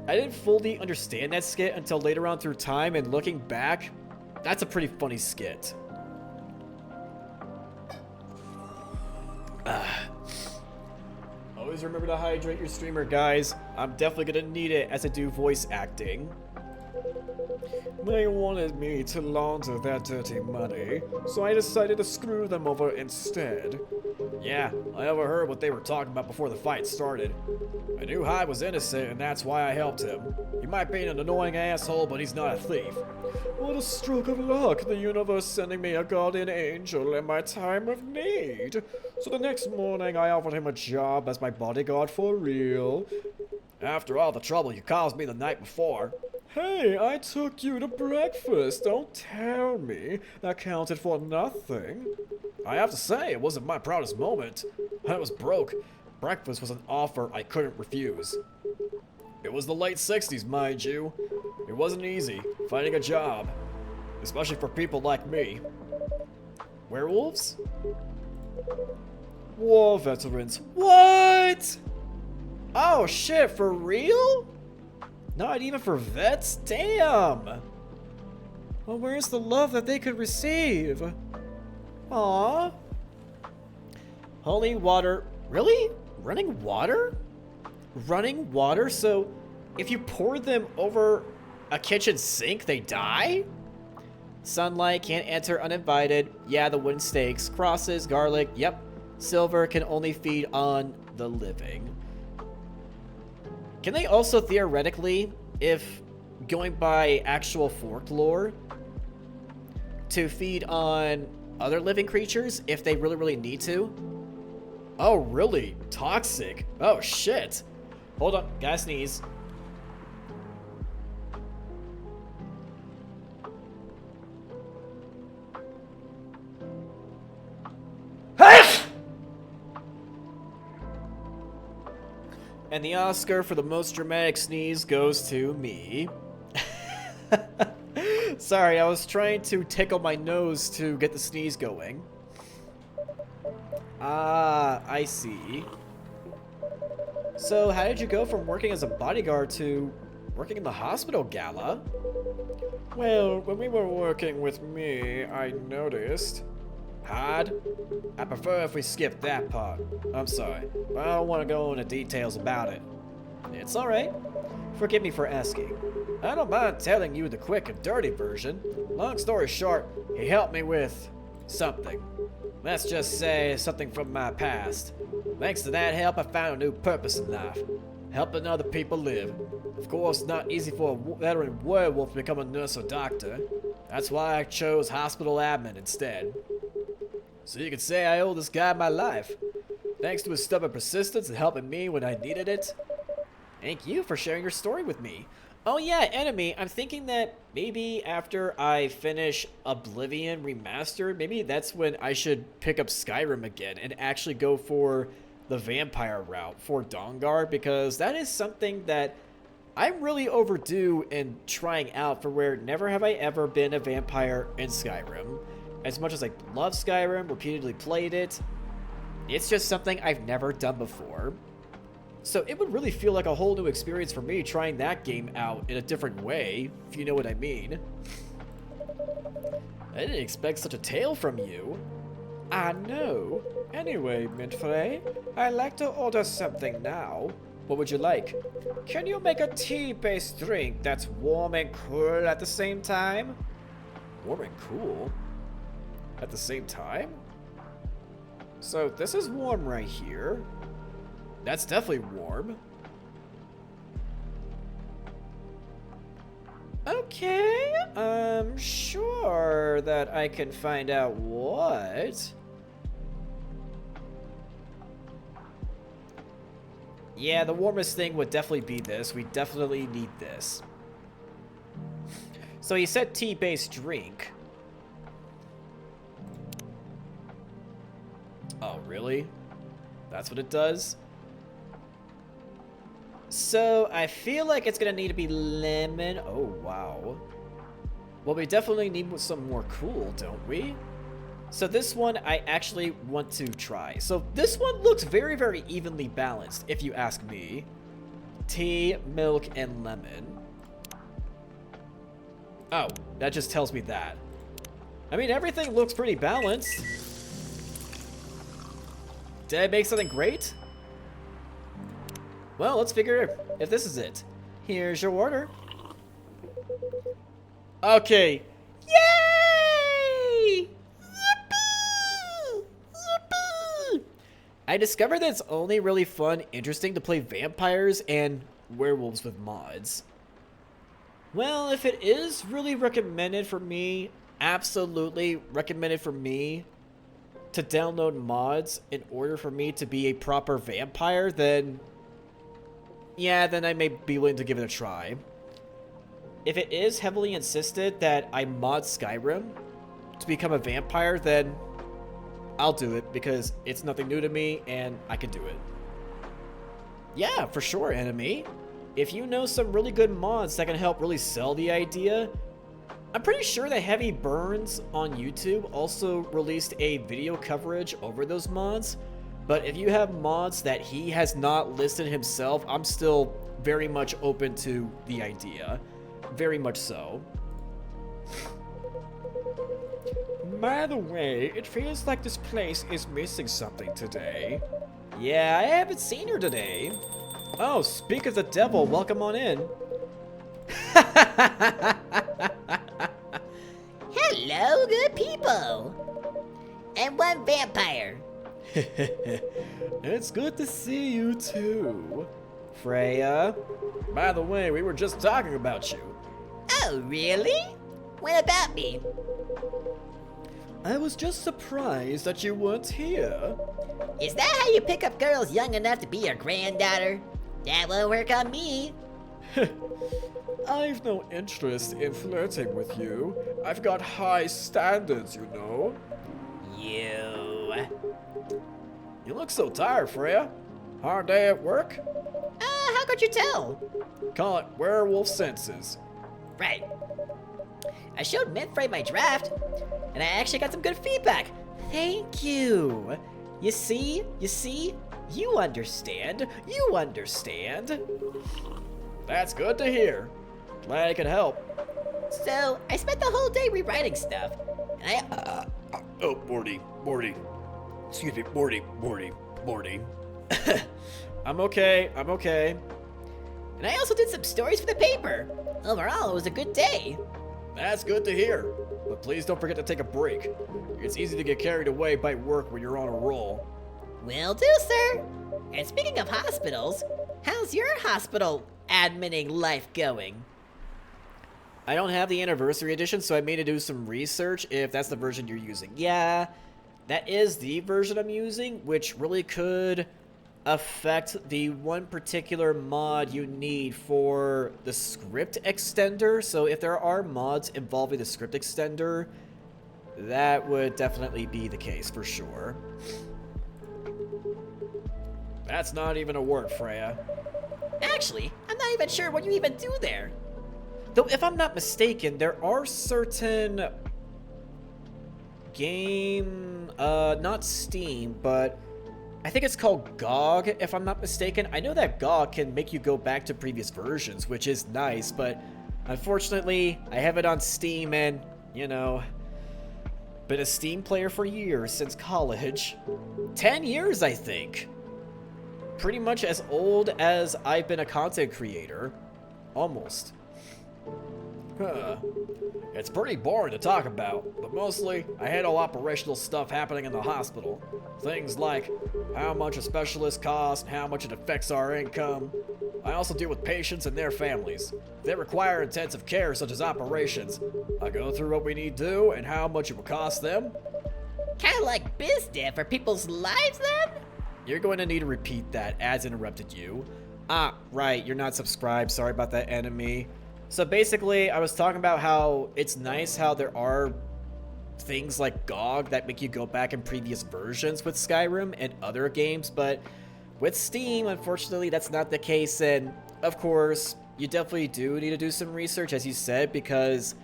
I didn't fully understand that skit until later on through time, and looking back, that's a pretty funny skit. Always remember to hydrate your streamer, guys. I'm definitely gonna need it as I do voice acting. They wanted me to launder their dirty money, so I decided to screw them over instead. Yeah, I overheard what they were talking about before the fight started. I knew Hyde was innocent, and that's why I helped him. He might be an annoying asshole, but he's not a thief. What a stroke of luck, the universe sending me a guardian angel in my time of need. So the next morning, I offered him a job as my bodyguard for real. After all the trouble you caused me the night before. Hey, I took you to breakfast. Don't tell me that counted for nothing. I have to say, it wasn't my proudest moment. I was broke. Breakfast was an offer I couldn't refuse. It was the late 60s, mind you. It wasn't easy finding a job, especially for people like me. Werewolves? War veterans. What? Oh shit, for real? Not even for vets? Damn! Well, where's the love that they could receive? Aww. Holy water. Really? Running water? Running water? So if you pour them over a kitchen sink, they die? Sunlight can't enter uninvited. Yeah, the wooden stakes. Crosses, garlic. Yep. Silver can only feed on the living. Can they also theoretically, if going by actual fork lore, to feed on other living creatures if they really need to? Oh, really? Toxic? Oh, shit. Hold on. Gotta sneeze. And the Oscar for the most dramatic sneeze goes to me. Sorry, I was trying to tickle my nose to get the sneeze going. Ah, I see. So, how did you go from working as a bodyguard to working in the hospital, Gala? Well, when we were working with me, I noticed... Hard? I prefer if we skip that part. I'm sorry, but I don't want to go into details about it. It's alright. Forgive me for asking. I don't mind telling you the quick and dirty version. Long story short, he helped me with something. Let's just say something from my past. Thanks to that help, I found a new purpose in life. Helping other people live. Of course, not easy for a veteran werewolf to become a nurse or doctor. That's why I chose hospital admin instead. So you could say I owe this guy my life. Thanks to his stubborn persistence and helping me when I needed it. Thank you for sharing your story with me. Oh yeah, Enemy, I'm thinking that maybe after I finish Oblivion Remastered, maybe that's when I should pick up Skyrim again and actually go for the vampire route for Dawnguard, because that is something that I'm really overdue in trying out, for where never have I ever been a vampire in Skyrim. As much as I love Skyrim, repeatedly played it, it's just something I've never done before. So it would really feel like a whole new experience for me trying that game out in a different way, if you know what I mean. I didn't expect such a tale from you. I know. Anyway, Mintfrey, I'd like to order something now. What would you like? Can you make a tea-based drink that's warm and cool at the same time? Warm and cool? At the same time? So this is warm right here. That's definitely warm. Okay, I'm sure that I can find out what. Yeah, the warmest thing would definitely be this. We definitely need this. So he said tea-based drink. Oh, really? That's what it does? So, I feel like it's gonna need to be lemon. Oh, wow. Well, we definitely need some more cool, don't we? So this one, I actually want to try. So this one looks very evenly balanced, if you ask me. Tea, milk, and lemon. Oh, that just tells me that. I mean, everything looks pretty balanced. Did I make something great? Well, let's figure if this is it. Here's your order. Okay. Yay! Yippee! Yippee! I discovered that it's only really fun, interesting to play vampires and werewolves with mods. Well, if it is really recommended for me, absolutely recommended for me to download mods in order for me to be a proper vampire, then yeah, then I may be willing to give it a try. If it is heavily insisted that I mod Skyrim to become a vampire, then I'll do it because it's nothing new to me and I can do it. Yeah, for sure, Enemy. If you know some really good mods that can help really sell the idea, I'm pretty sure that Heavy Burns on YouTube also released a video coverage over those mods. But if you have mods that he has not listed himself, I'm still very much open to the idea. Very much so. By the way, it feels like this place is missing something today. Yeah, I haven't seen her today. Oh, speak of the devil, welcome on in. Hello, good people. And one vampire. It's good to see you too, Freya. By the way, we were just talking about you. Oh, really? What about me? I was just surprised that you weren't here. Is that how you pick up girls young enough to be your granddaughter? That won't work on me. I've no interest in flirting with you. I've got high standards, you know. You. You look so tired, Freya. Hard day at work? How could you tell? Call it werewolf senses. Right. I showed Minfrey my draft, and I actually got some good feedback. Thank you. You see? You understand. You understand. That's good to hear. Glad I could help. So, I spent the whole day rewriting stuff, and Oh, Morty. Excuse me, Morty. I'm okay. and I also did some stories for the paper. Overall, it was a good day. That's good to hear. But please don't forget to take a break. It's easy to get carried away by work when you're on a roll. Will do, sir. And speaking of hospitals, how's your hospital adminning life going? I don't have the anniversary edition, so I made to do some research if that's the version you're using. Yeah, that is the version I'm using, which really could affect the one particular mod you need for the script extender. So if there are mods involving the script extender, that would definitely be the case for sure. That's not even a word, Freya. Actually, I'm not even sure what you even do there. Though, if I'm not mistaken, there are certain not Steam, but I think it's called GOG, if I'm not mistaken. I know that GOG can make you go back to previous versions, which is nice, but unfortunately, I have it on Steam and, you know, been a Steam player for years, since college. 10 years, I think. Pretty much as old as I've been a content creator. Almost. Huh. It's pretty boring to talk about, but mostly I handle operational stuff happening in the hospital. Things like how much a specialist costs and how much it affects our income. I also deal with patients and their families. If they require intensive care such as operations, I go through what we need to do and how much it will cost them. Kinda like BizDev for people's lives then? You're going to need to repeat that, ads interrupted you. Ah, right, you're not subscribed, sorry about that, enemy. So basically, I was talking about how it's nice how there are things like GOG that make you go back in previous versions with Skyrim and other games, but with Steam, unfortunately, that's not the case, and of course, you definitely do need to do some research, as you said, because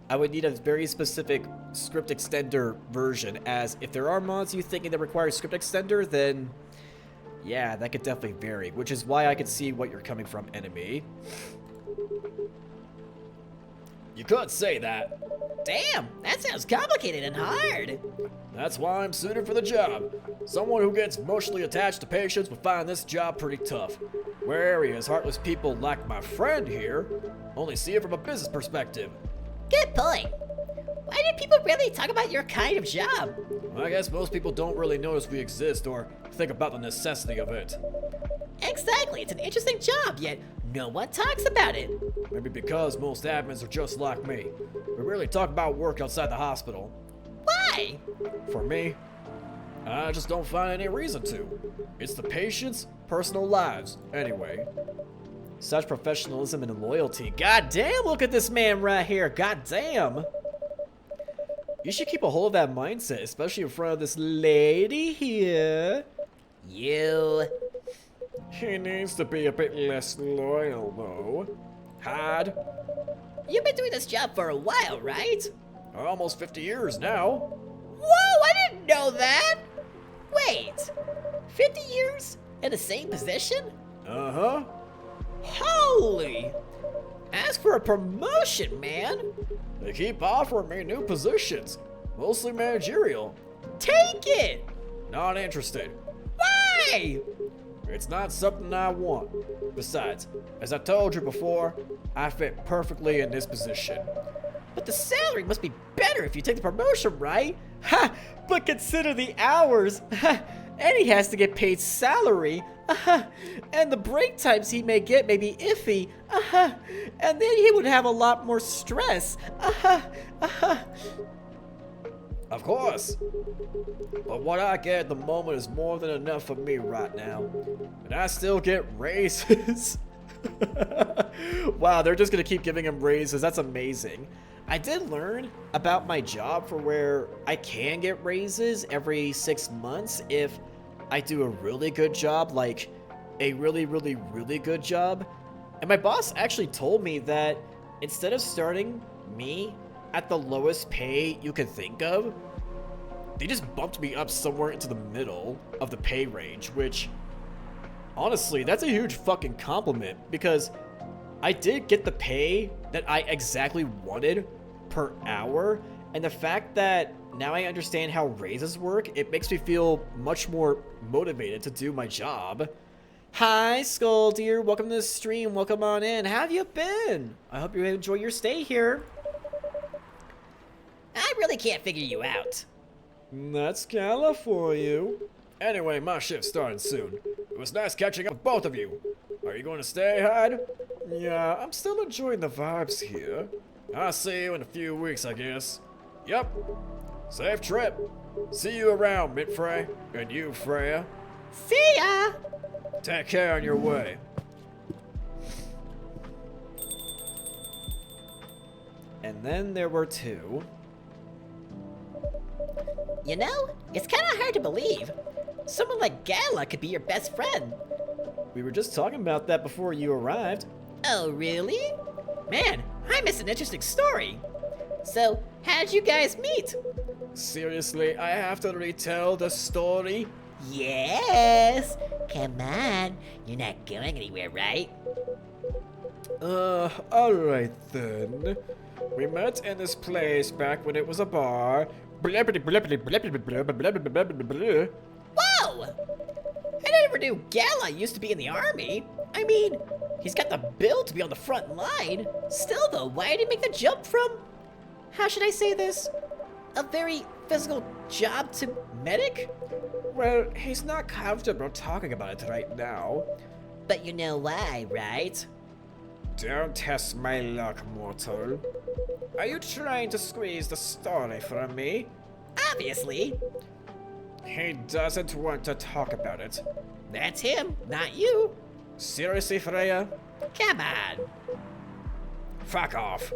I would need a very specific script extender version, as if there are mods you thinking that require script extender, then yeah, that could definitely vary, which is why I could see what you're coming from, enemy. You could say that. Damn, that sounds complicated and hard. That's why I'm suited for the job. Someone who gets emotionally attached to patients would find this job pretty tough. Whereas heartless people like my friend here only see it from a business perspective. Good point. Why do people really talk about your kind of job? I guess most people don't really notice we exist or think about the necessity of it. Exactly, it's an interesting job, yet no one talks about it. Maybe because most admins are just like me. We rarely talk about work outside the hospital. Why? For me, I just don't find any reason to. It's the patients' personal lives, anyway. Such professionalism and loyalty. God damn, look at this man right here. God damn. You should keep a hold of that mindset, especially in front of this lady here. You. He needs to be a bit less loyal, though. Hard. You've been doing this job for a while, right? Almost 50 years now. Whoa, I didn't know that! Wait, 50 years in the same position? Uh-huh. Holy! Ask for a promotion, man. They keep offering me new positions, mostly managerial. Take it! Not interested. Why? It's not something I want. Besides, as I told you before, I fit perfectly in this position. But the salary must be better if you take the promotion, right? Ha! But consider the hours. And he has to get paid salary. And the break times he may get may be iffy. And then he would have a lot more stress. Of course. But what I get at the moment is more than enough for me right now. And I still get raises. Wow, they're just gonna keep giving him raises. That's amazing. I did learn about my job for where I can get raises every 6 months if I do a really good job, like a really good job. And my boss actually told me that instead of starting me at the lowest pay you can think of, they just bumped me up somewhere into the middle of the pay range, which honestly, that's a huge fucking compliment because I did get the pay that I exactly wanted per hour, and the fact that now I understand how raises work, it makes me feel much more motivated to do my job. Hi, Skull Deer. Welcome to the stream. Welcome on in. How have you been? I hope you enjoy your stay here. I really can't figure you out. That's Gala for you. Anyway, my shift's starting soon. It was nice catching up with both of you. Are you going to stay, Hyde? Yeah, I'm still enjoying the vibes here. I'll see you in a few weeks, I guess. Yep. Safe trip. See you around, Mitfrey. And you, Freya. See ya! Take care on your way. And then there were two. You know, it's kind of hard to believe. Someone like Gala could be your best friend. We were just talking about that before you arrived. Oh, really? Man, I missed an interesting story. So, how'd you guys meet? Seriously, I have to retell the story? Yes! Come on, you're not going anywhere, right? Alright then. We met in this place back when it was a bar. Whoa! I never knew Gala used to be in the army. I mean, he's got the build to be on the front line. Still though, why did he make the jump from, how should I say this, a very physical job to medic? Well, he's not comfortable talking about it right now. But you know why, right? Don't test my luck, mortal. Are you trying to squeeze the story from me? Obviously. He doesn't want to talk about it. That's him, not you. Seriously, Freya? Come on. Fuck off.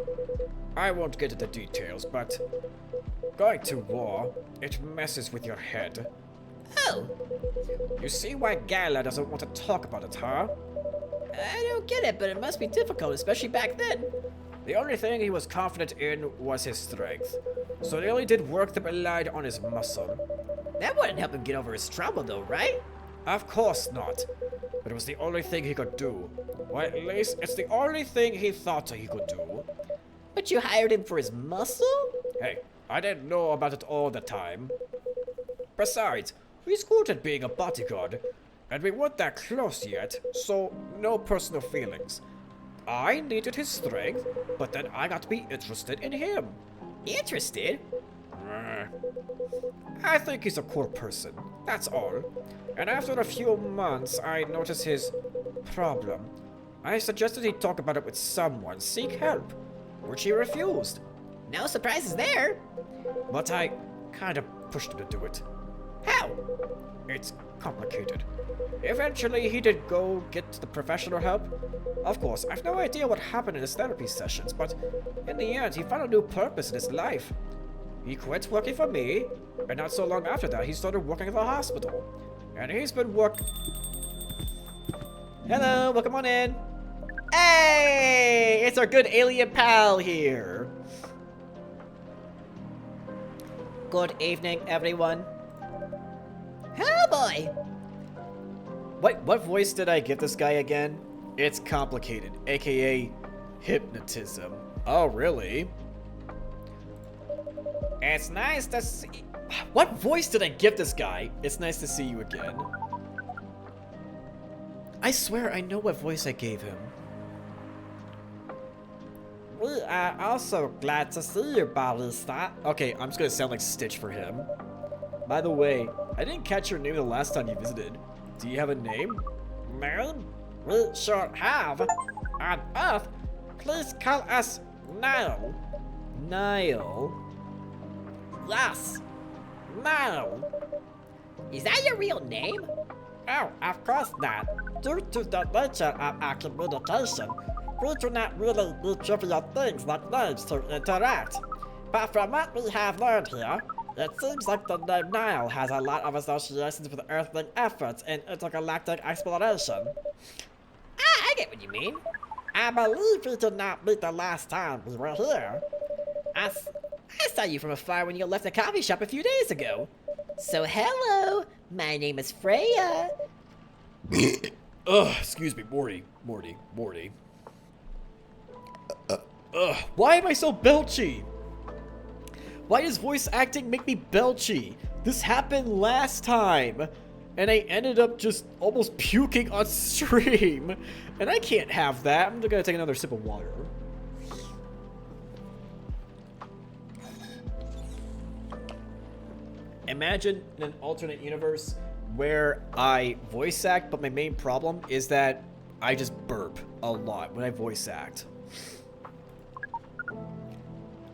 I won't get into details, but going to war, it messes with your head. Oh, You see why Gala doesn't want to talk about it, huh? I don't get it, but it must be difficult, especially back then. The only thing he was confident in was his strength, so he only did work that relied on his muscle. That wouldn't help him get over his trauma though, right? Of course not, but it was the only thing he could do. Or at least, it's the only thing he thought he could do. But you hired him for his muscle? Hey, I didn't know about it all the time. Besides, he's good at being a bodyguard, and we weren't that close yet, so no personal feelings. I needed his strength, but then I got to be interested in him. Interested? I think he's a cool person, that's all. And after a few months, I noticed his problem. I suggested he talk about it with someone, seek help, which he refused. No surprises there. But I kind of pushed him to do it. How? It's complicated. Eventually, he did go get the professional help. Of course, I've no idea what happened in his therapy sessions, but in the end, he found a new purpose in his life. He quit working for me, and not so long after that, he started working at the hospital. And he's been Hello, welcome on in. Hey! It's our good alien pal here. Good evening, everyone. Oh boy. What voice did I give this guy again? It's complicated, aka Hypnotism. Oh, really? It's nice to see. What voice did I give this guy? It's nice to see you again. I swear I know what voice I gave him. We are also glad to see you, Barista. Okay, I'm just gonna sound like Stitch for him. By the way, I didn't catch your name the last time you visited. Do you have a name? Name? We sure have. On Earth, please call us Nile. Niall. Yes, Nile. Is that your real name? Oh, of course not. Due to the nature of our communication, we do not really need trivial things like names to interact. But from what we have learned here, it seems like the name Nile has a lot of associations with Earthling efforts in intergalactic exploration. Ah, I get what you mean. I believe we did not meet the last time we were here. I saw you from afar when you left the coffee shop a few days ago. So hello, my name is Freya. Ugh, excuse me, Morty. Ugh, why am I so belchy? Why does voice acting make me belchy? This happened last time, and I ended up just almost puking on stream, and I can't have that. I'm gonna take another sip of water. Imagine in an alternate universe where I voice act, but my main problem is that I just burp a lot when I voice act.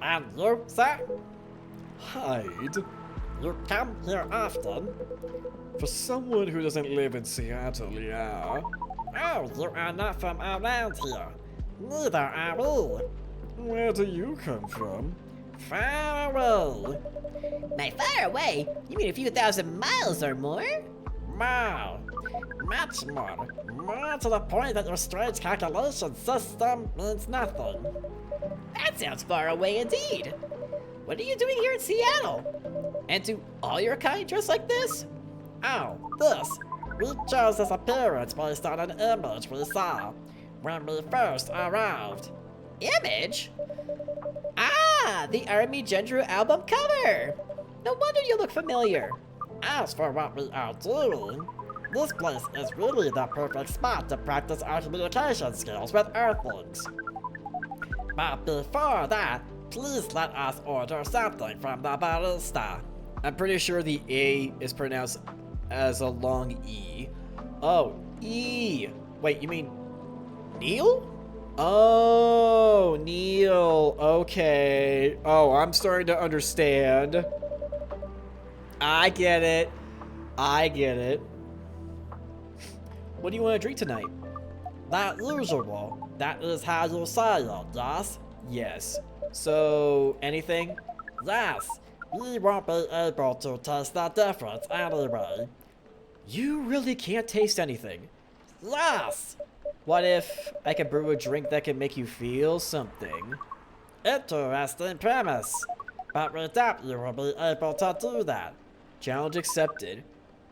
And you, sir? Hide? You come here often? For someone who doesn't live in Seattle, yeah. Oh, you are not from around here. Neither are we. Where do you come from? Far away. By far away? You mean a few thousand miles or more? More. Much more. More to the point that your strange calculation system means nothing. That sounds far away indeed. What are you doing here in Seattle? And do all your kind dress like this? Oh, this. We chose this appearance based on an image we saw when we first arrived. Image? Ah, the Army Gendru album cover. No wonder you look familiar. As for what we are doing, this place is really the perfect spot to practice our communication skills with Earthlings. But before that, please let us order something from the barista. I'm pretty sure the A is pronounced as a long E. Oh, E. Wait, you mean Neil? Oh, Neil. Okay. Oh, I'm starting to understand. I get it. What do you want to drink tonight? That usual. That is how you say it, yes? Yes. So, anything? Yes. We won't be able to taste the difference anyway. You really can't taste anything. Yes! What if I could brew a drink that can make you feel something? Interesting premise. But we doubt you will be able to do that. Challenge accepted.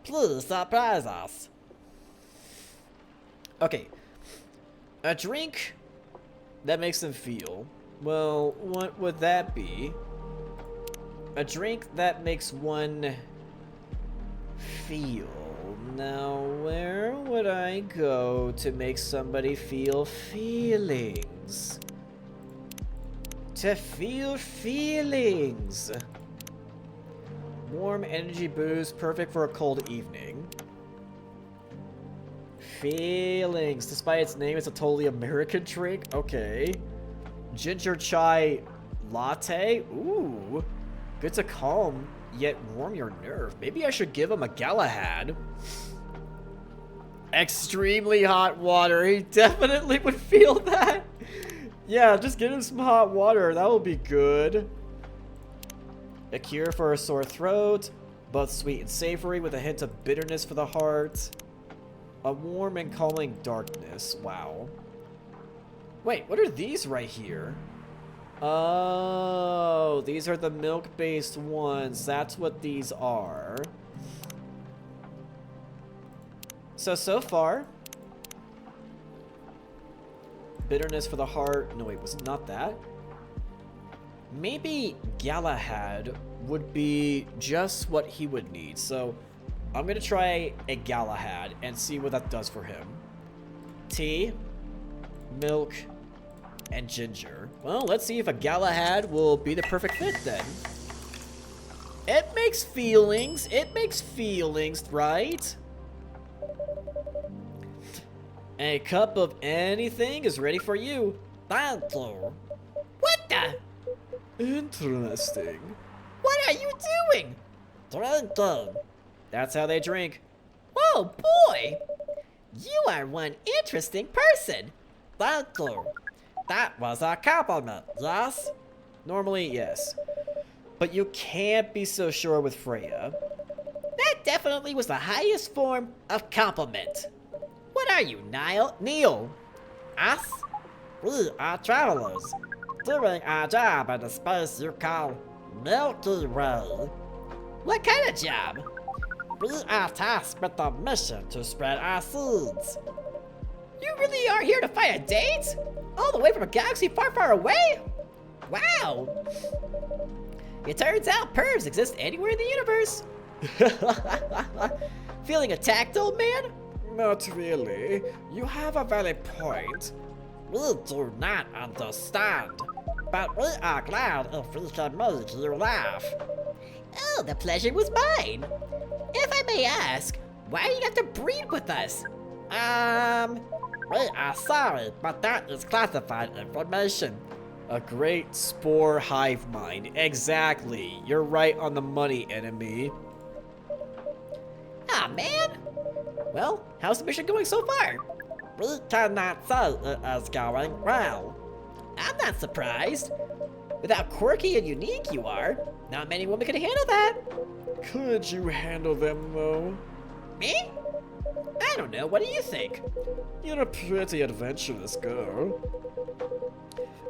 Please surprise us. Okay. A drink that makes them feel. Well, what would that be? A drink that makes one feel. Now, where would I go to make somebody feel feelings? To feel feelings. Warm energy boost, perfect for a cold evening. Feelings. Despite its name, it's a totally American drink. Okay. Ginger chai latte. Ooh. Good to calm, yet warm your nerve. Maybe I should give him a Galahad. Extremely hot water. He definitely would feel that. Yeah, just give him some hot water. That will be good. A cure for a sore throat. Both sweet and savory with a hint of bitterness for the heart. A warm and calming darkness. Wow. Wait, what are these right here? Oh, these are the milk-based ones. That's what these are. So far, bitterness for the heart. No, wait, was it not that? Maybe Galahad would be just what he would need. So I'm going to try a Galahad and see what that does for him. Tea, milk, and ginger. Well, let's see if a Galahad will be the perfect fit then. It makes feelings. It makes feelings, right? A cup of anything is ready for you. Thank you. What the? Interesting. What are you doing? Drinking. That's how they drink. Oh boy! You are one interesting person. Thank you. That was a compliment, yes? Normally, yes. But you can't be so sure with Freya. That definitely was the highest form of compliment. What are you, Neil? Us? We are travelers, doing our job in the space you call Milky Way. What kind of job? We are tasked with the mission to spread our seeds. You really are here to find a date? All the way from a galaxy far, far away? Wow! It turns out pervs exist anywhere in the universe. Feeling attacked, old man? Not really. You have a valid point. We do not understand, but we are glad if we can make you laugh. Oh, the pleasure was mine. If I may ask, why do you have to breed with us? We are sorry, but that is classified information. A great spore hive mind. Exactly. You're right on the money, enemy. Ah, man. Well, how's the mission going so far? We cannot say it is going well. I'm not surprised. With how quirky and unique you are, not many women can handle that. Could you handle them, though? Me? I don't know. What do you think? You're a pretty adventurous girl.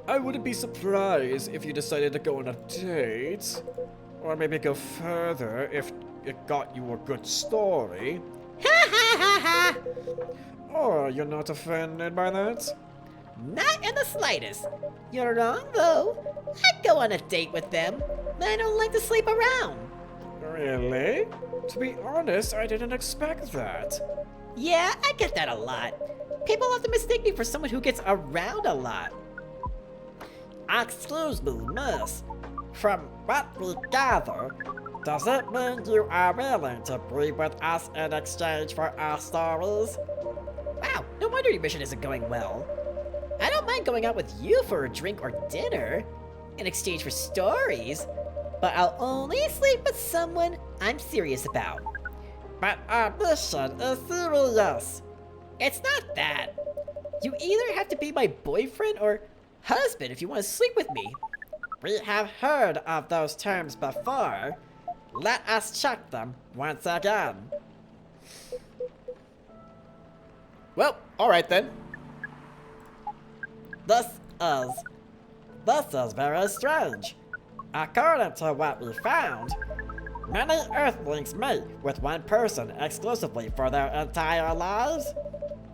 I wouldn't be surprised if you decided to go on a date. Or maybe go further if it got you a good story. Ha ha ha ha! Or you're not offended by that? Not in the slightest. You're wrong, though. I'd go on a date with them, but I don't like to sleep around. Really? To be honest, I didn't expect that. Yeah, I get that a lot. People often mistake me for someone who gets around a lot. Excuse me, miss. From what we gather, does it mean you are willing to breed with us in exchange for our stories? Wow, no wonder your mission isn't going well. I don't mind going out with you for a drink or dinner in exchange for stories, but I'll only sleep with someone I'm serious about. But our mission is serious. It's not that. You either have to be my boyfriend or husband if you want to sleep with me. We have heard of those terms before. Let us check them once again. Well, alright then. This is very strange. According to what we found, many Earthlings mate with one person exclusively for their entire lives.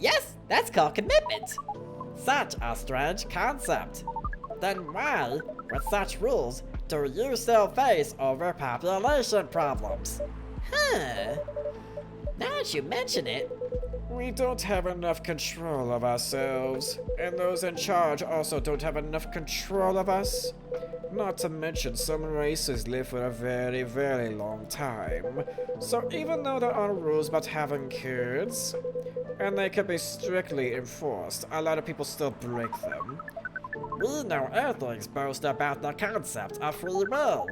Yes, that's called commitment. Such a strange concept. Then why, with such rules, do you still face overpopulation problems? Huh. Now that you mention it, We don't have enough control of ourselves, and those in charge also don't have enough control of us. Not to mention, some races live for a very, very long time. So even though there are rules about having kids, and they can be strictly enforced, a lot of people still break them. We know Earthlings boast about the concept of free will.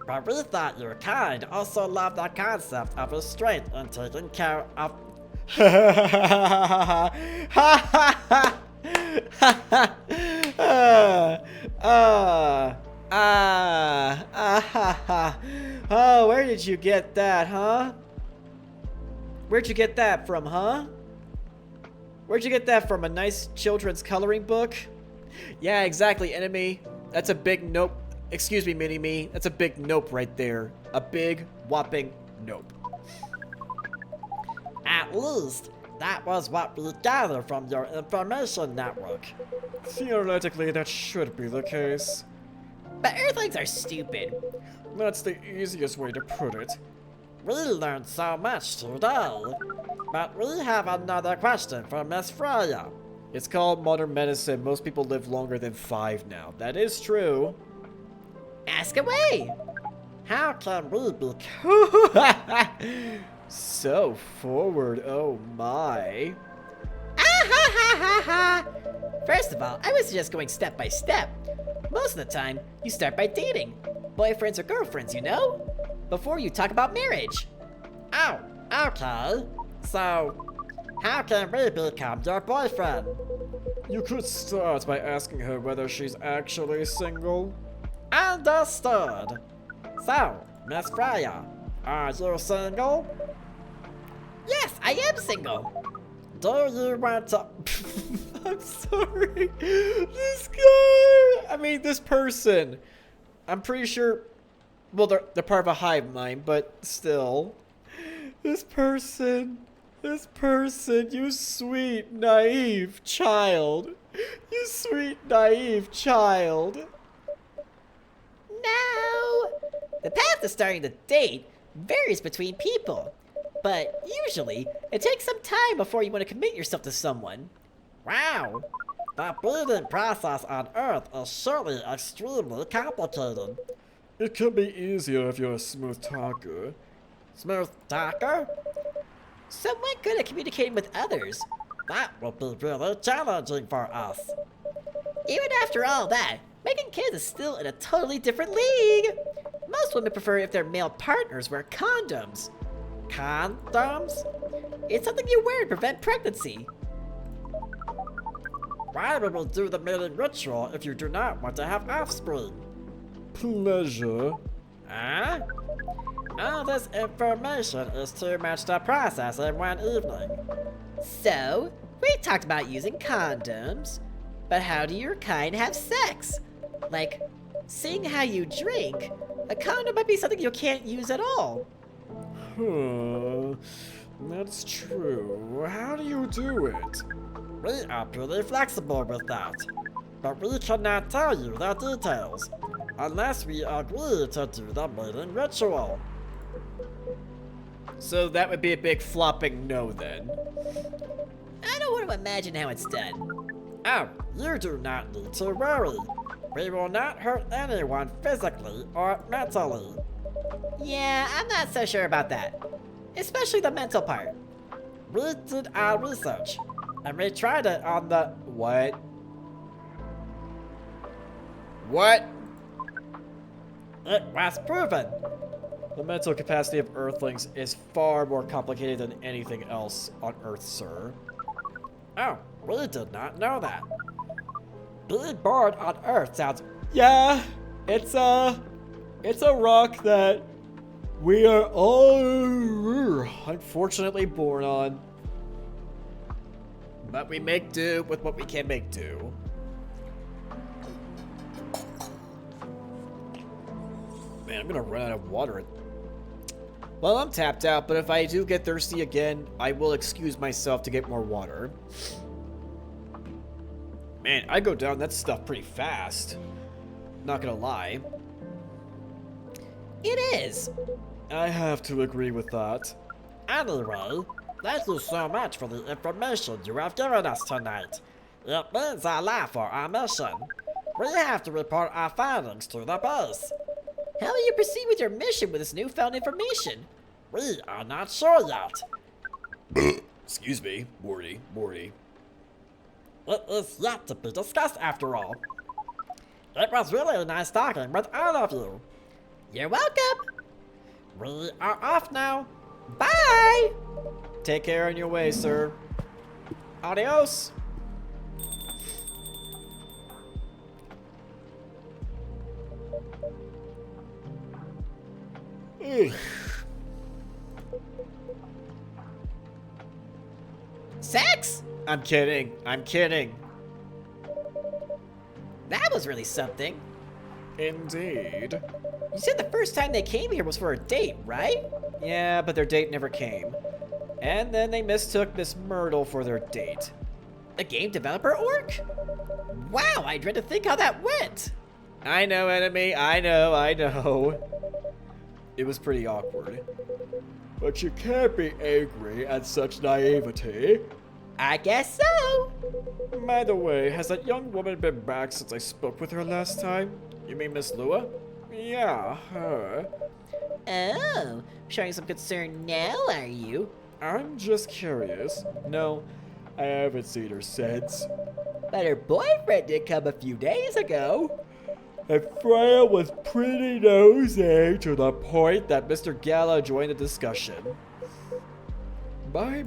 But we thought your kind also loved the concept of restraint and taking care of. Oh, where did you get that, huh? Where'd you get that from, huh? Where'd you get that from? A nice children's coloring book? Yeah, exactly, enemy. That's a big nope. Excuse me, Mini-Me. That's a big nope right there. A big, whopping nope. At least, That was what we gathered from your information network. Theoretically, that should be the case. But Earthlings are stupid. That's the easiest way to put it. We learned so much today. But we have another question for Miss Freya. It's called modern medicine. Most people live longer than 5 now. That is true. Ask away. How can we be So forward, oh my. First of all, I was just going step by step. Most of the time, you start by dating. Boyfriends or girlfriends, you know? Before you talk about marriage. Oh, okay. So, how can we become your boyfriend? You could start by asking her whether she's actually single. Understood. So, Miss Freya, are you single? Yes, I am single. Do you want to... I'm sorry. This guy. I mean, this person. I'm pretty sure. Well, they're part of a hive mind, but still. This person. You sweet, naive child. You sweet, naive child. No. The path to starting the date varies between people. But usually, it takes some time before you want to commit yourself to someone. Wow. The breeding process on Earth is surely extremely complicated. It can be easier if you're a smooth talker. Smooth talker? Someone good at communicating with others. That will be really challenging for us. Even after all that, making kids is still in a totally different league. Most women prefer if their male partners wear condoms. Condoms? It's something you wear to prevent pregnancy. Why would we do the mating ritual if you do not want to have offspring? Pleasure. Huh? All this information is too much to process in one evening. So, we talked about using condoms, but how do your kind have sex? Like, seeing how you drink, a condom might be something you can't use at all. Huh. That's true. How do you do it? We are pretty flexible with that, but we cannot tell you the details unless we agree to do the mating ritual. So that would be a big flopping no then. I don't want to imagine how it's done. Oh, you do not need to worry. We will not hurt anyone physically or mentally. Yeah, I'm not so sure about that. Especially the mental part. We did our research, and we tried it on the... What? What? It was proven. The mental capacity of Earthlings is far more complicated than anything else on Earth, sir. Oh, we did not know that. Being born on Earth sounds... Yeah, it's a rock that we are all unfortunately born on. But we make do with what we can make do. Man, I'm gonna run out of water. Well, I'm tapped out, but if I do get thirsty again, I will excuse myself to get more water. Man, I go down that stuff pretty fast. Not gonna lie. It is. I have to agree with that. Anyway, thank you so much for the information you have given us tonight. It means a lot for our mission. We have to report our findings to the base. How will you proceed with your mission with this newfound information? We are not sure yet. Excuse me, Morty. It is yet to be discussed after all. It was really nice talking with all of you. You're welcome. We are off now. Bye! Take care on your way, sir. Adios! Ugh. Sex? I'm kidding. That was really something. Indeed. You said the first time they came here was for a date, right? Yeah, but their date never came. And then they mistook Miss Myrtle for their date. The game developer orc? Wow, I dread to think how that went. I know, enemy. I know. It was pretty awkward. But you can't be angry at such naivety. I guess so. By the way, has that young woman been back since I spoke with her last time? You mean Miss Lua? Yeah, her. Oh, showing some concern now, are you? I'm just curious. No, I haven't seen her since. But her boyfriend did come a few days ago. And Freya was pretty nosy to the point that Mr. Gala joined the discussion. My,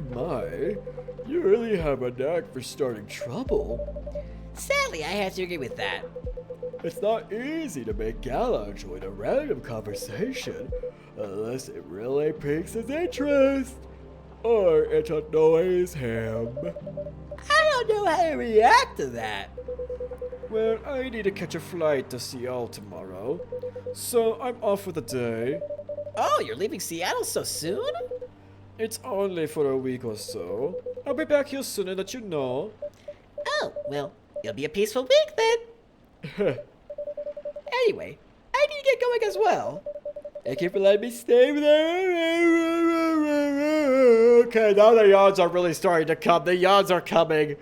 you really have a knack for starting trouble. Sadly, I have to agree with that. It's not easy to make Gala join a random conversation unless it really piques his interest or it annoys him. I don't know how to react to that. Well, I need to catch a flight to Seattle tomorrow, so I'm off for the day. Oh, you're leaving Seattle so soon? It's only for a week or so. I'll be back here soon and let you know. Oh, well, it'll be a peaceful week then. Anyway, I need to get going as well. Thank you for letting me stay with her. Okay, now the yawns are really starting to come. The yawns are coming.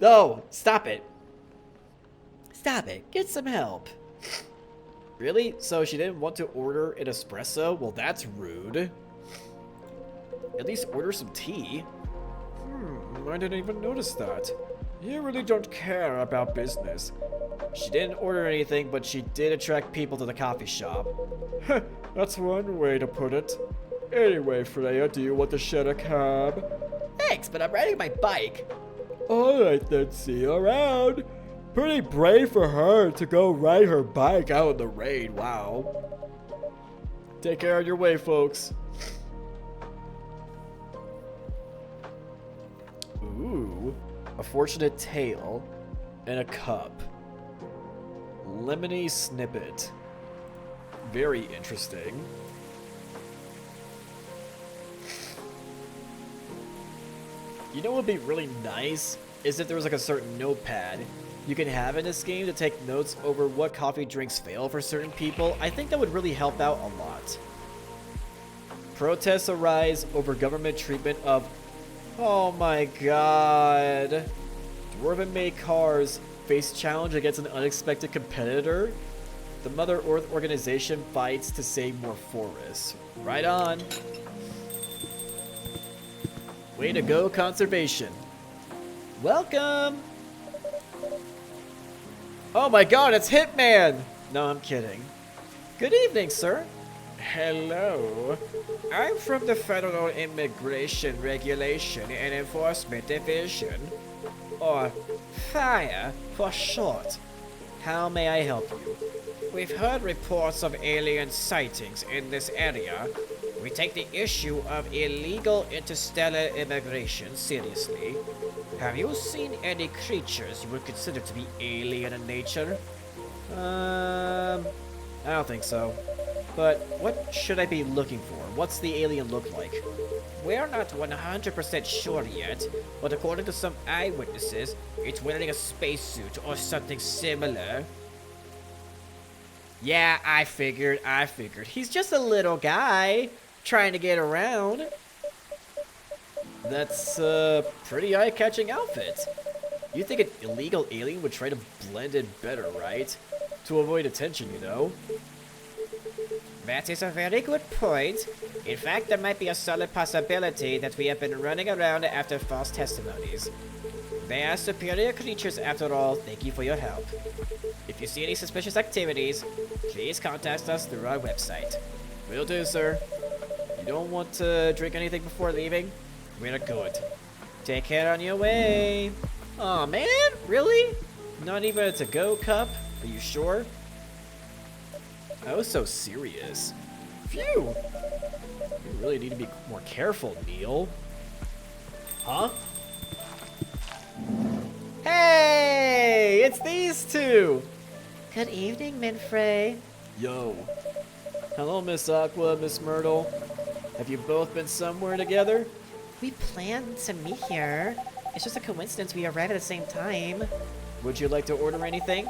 No, stop it. Stop it. Get some help. Really? So she didn't want to order an espresso? Well, that's rude. At least order some tea. I didn't even notice that. You really don't care about business. She didn't order anything, but she did attract people to the coffee shop. That's one way to put it. Anyway, Freya, do you want to share a cab? Thanks, but I'm riding my bike. Alright then, see you around. Pretty brave for her to go ride her bike out in the rain, wow. Take care of your way, folks. Ooh, a fortunate tale and a cup. Lemony snippet. Very interesting. You know what would be really nice is if there was like a certain notepad you can have in this game to take notes over what coffee drinks fail for certain people. I think that would really help out a lot. Protests arise over government treatment of... Oh my god. Dwarven-made cars face challenge against an unexpected competitor. The Mother Earth organization fights to save more forests. Right on. Way to go, conservation. Welcome! Oh my god, it's Hitman! No, I'm kidding. Good evening, sir. Hello. I'm from the Federal Immigration Regulation and Enforcement Division, or FIRE for short. How may I help you? We've heard reports of alien sightings in this area. We take the issue of illegal interstellar immigration seriously. Have you seen any creatures you would consider to be alien in nature? I don't think so. But what should I be looking for? What's the alien look like? We're not 100% sure yet, but according to some eyewitnesses, it's wearing a spacesuit or something similar. Yeah, I figured. He's just a little guy trying to get around. That's a pretty eye-catching outfit. You think an illegal alien would try to blend in better, right? To avoid attention, you know? That is a very good point. In fact, there might be a solid possibility that we have been running around after false testimonies. They are superior creatures after all. Thank you for your help. If you see any suspicious activities, please contact us through our website. Will do, sir. You don't want to drink anything before leaving? We're good. Take care on your way. Aw, man? Really? Not even a to-go cup? Are you sure? I was so serious. Phew! You really need to be more careful, Neil. Huh? Hey! It's these two! Good evening, Minfrey. Yo. Hello, Miss Aqua, Miss Myrtle. Have you both been somewhere together? We planned to meet here. It's just a coincidence we arrived at the same time. Would you like to order anything?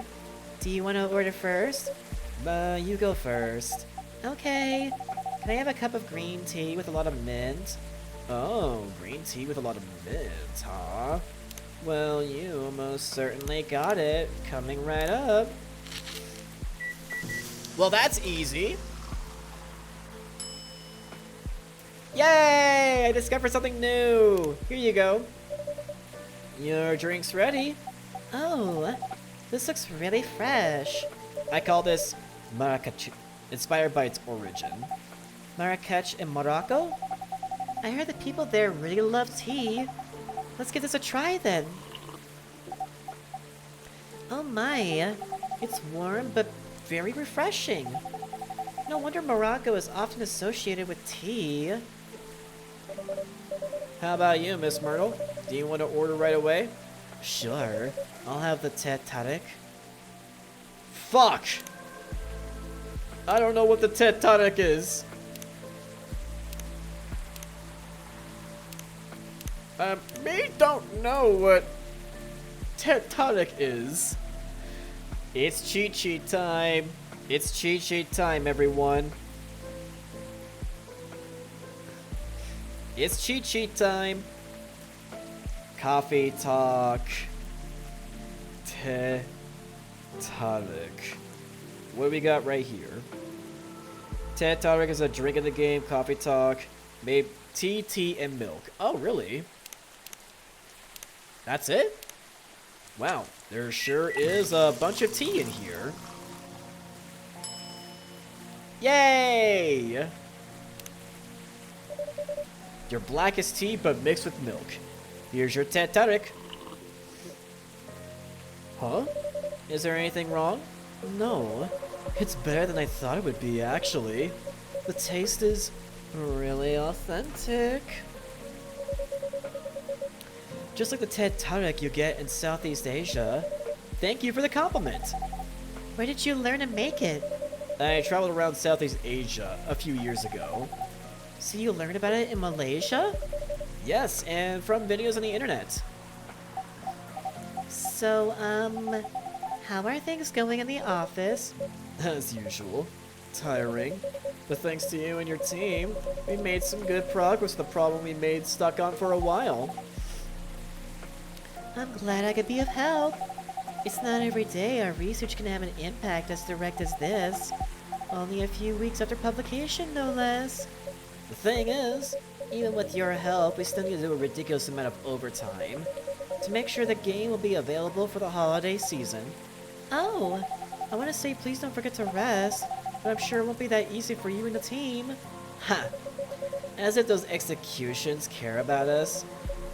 Do you want to order first? You go first. Okay. Can I have a cup of green tea with a lot of mint? Oh, green tea with a lot of mint, huh? Well, you most certainly got it. Coming right up. Well, that's easy. Yay! I discovered something new. Here you go. Your drink's ready. Oh, this looks really fresh. I call this maracach, inspired by its origin. Marrakech in Morocco? I heard the people there really love tea. Let's give this a try then. Oh my, it's warm but very refreshing. No wonder Morocco is often associated with tea. How about you, Miss Myrtle? Do you want to order right away? Sure, I'll have the Tet Tarik. Fuck! I don't know what the tectonic is. Me don't know what tectonic is. It's cheat sheet time. It's cheat sheet time, everyone. It's cheat sheet time. Coffee talk. Tectonic. What do we got right here? Tectonic is a drink in the game. Coffee talk. Made tea, and milk. Oh, really? That's it? Wow, there sure is a bunch of tea in here. Yay! Your blackest tea, but mixed with milk. Here's your Tectonic. Huh? Is there anything wrong? No, it's better than I thought it would be, actually. The taste is really authentic. Just like the Tet Tarik you get in Southeast Asia. Thank you for the compliment. Where did you learn to make it? I traveled around Southeast Asia a few years ago. So you learned about it in Malaysia? Yes, and from videos on the internet. So, how are things going in the office? As usual. Tiring. But thanks to you and your team, we made some good progress with the problem we made stuck on for a while. I'm glad I could be of help. It's not every day our research can have an impact as direct as this. Only a few weeks after publication, no less. The thing is, even with your help, we still need to do a ridiculous amount of overtime to make sure the game will be available for the holiday season. Oh, I want to say please don't forget to rest, but I'm sure it won't be that easy for you and the team. Ha! As if those executions care about us.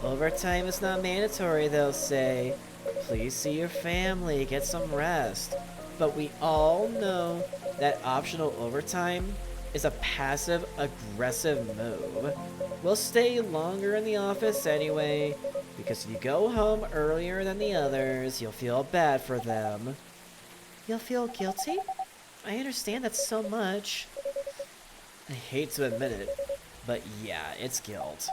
Overtime is not mandatory, they'll say. Please see your family, get some rest. But we all know that optional overtime is a passive-aggressive move. We'll stay longer in the office anyway, because if you go home earlier than the others, you'll feel bad for them. You'll feel guilty? I understand that so much. I hate to admit it, but yeah, it's guilt.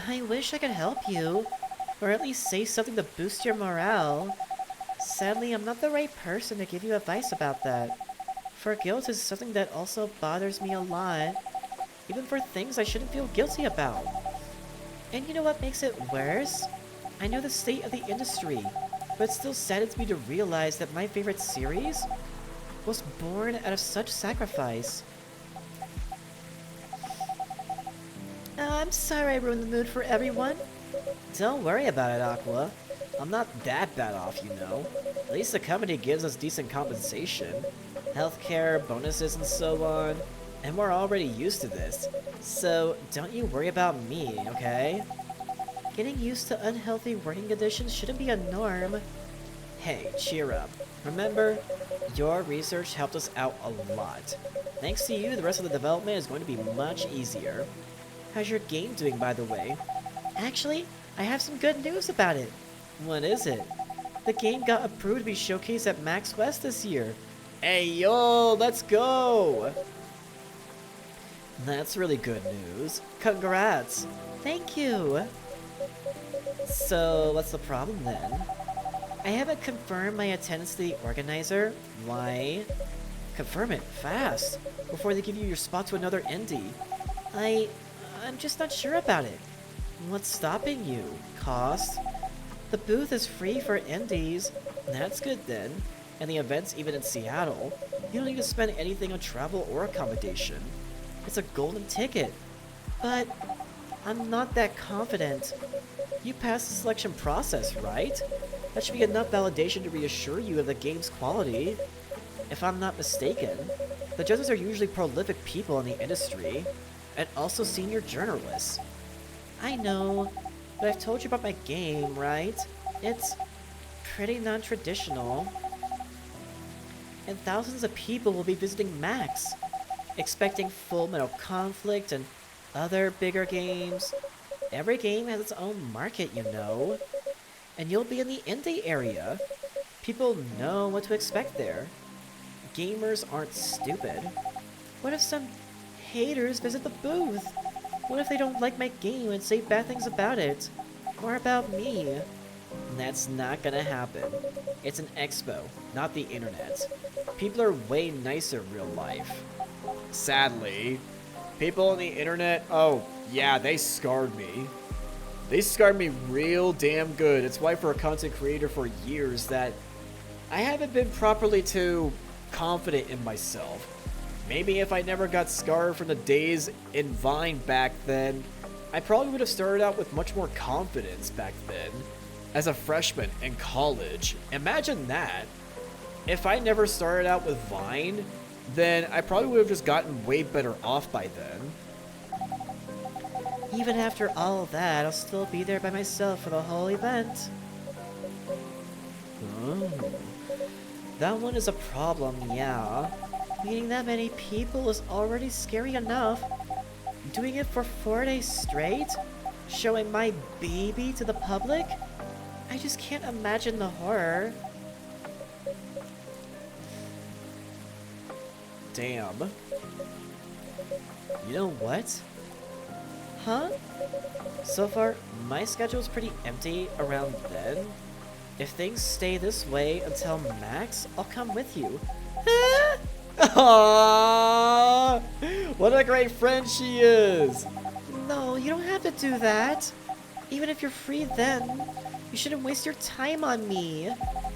I wish I could help you, or at least say something to boost your morale. Sadly, I'm not the right person to give you advice about that. For guilt is something that also bothers me a lot, even for things I shouldn't feel guilty about. And you know what makes it worse? I know the state of the industry, but it still saddens me to realize that my favorite series was born out of such sacrifice. I'm sorry I ruined the mood for everyone. Don't worry about it, Aqua. I'm not that bad off, you know. At least the company gives us decent compensation. Healthcare, bonuses, and so on. And we're already used to this. So, don't you worry about me, okay? Getting used to unhealthy working conditions shouldn't be a norm. Hey, cheer up. Remember, your research helped us out a lot. Thanks to you, the rest of the development is going to be much easier. How's your game doing, by the way? Actually, I have some good news about it. What is it? The game got approved to be showcased at Max West this year. Hey, yo, let's go! That's really good news. Congrats. Thank you. So, what's the problem then? I haven't confirmed my attendance to the organizer. Why? Confirm it fast before they give you your spot to another indie. I'm just not sure about it. What's stopping you? Cost? The booth is free for indies. That's good then. And the event's even in Seattle. You don't need to spend anything on travel or accommodation. It's a golden ticket. But I'm not that confident. You passed the selection process, right? That should be enough validation to reassure you of the game's quality. If I'm not mistaken, the judges are usually prolific people in the industry, and also senior journalists. I know, but I've told you about my game, right? It's pretty non-traditional. And thousands of people will be visiting Max, expecting Full Metal Conflict and other bigger games. Every game has its own market, you know. And you'll be in the indie area. People know what to expect there. Gamers aren't stupid. What if some haters visit the booth? What if they don't like my game and say bad things about it? Or about me? That's not gonna happen. It's an expo, not the internet. People are way nicer in real life. Sadly, people on the internet, oh yeah, they scarred me. They scarred me real damn good. It's why for a content creator for years that I haven't been properly too confident in myself. Maybe if I never got scarred from the days in Vine back then, I probably would have started out with much more confidence back then. As a freshman in college. Imagine that. If I never started out with Vine, then I probably would have just gotten way better off by then. Even after all of that, I'll still be there by myself for the whole event. Oh. That one is a problem, yeah. Meeting that many people is already scary enough. Doing it for 4 days straight? Showing my baby to the public? I just can't imagine the horror. Damn. You know what? Huh? So far, my schedule's pretty empty around then. If things stay this way until Max, I'll come with you. Aww, what a great friend she is. No, you don't have to do that. Even if you're free then, you shouldn't waste your time on me.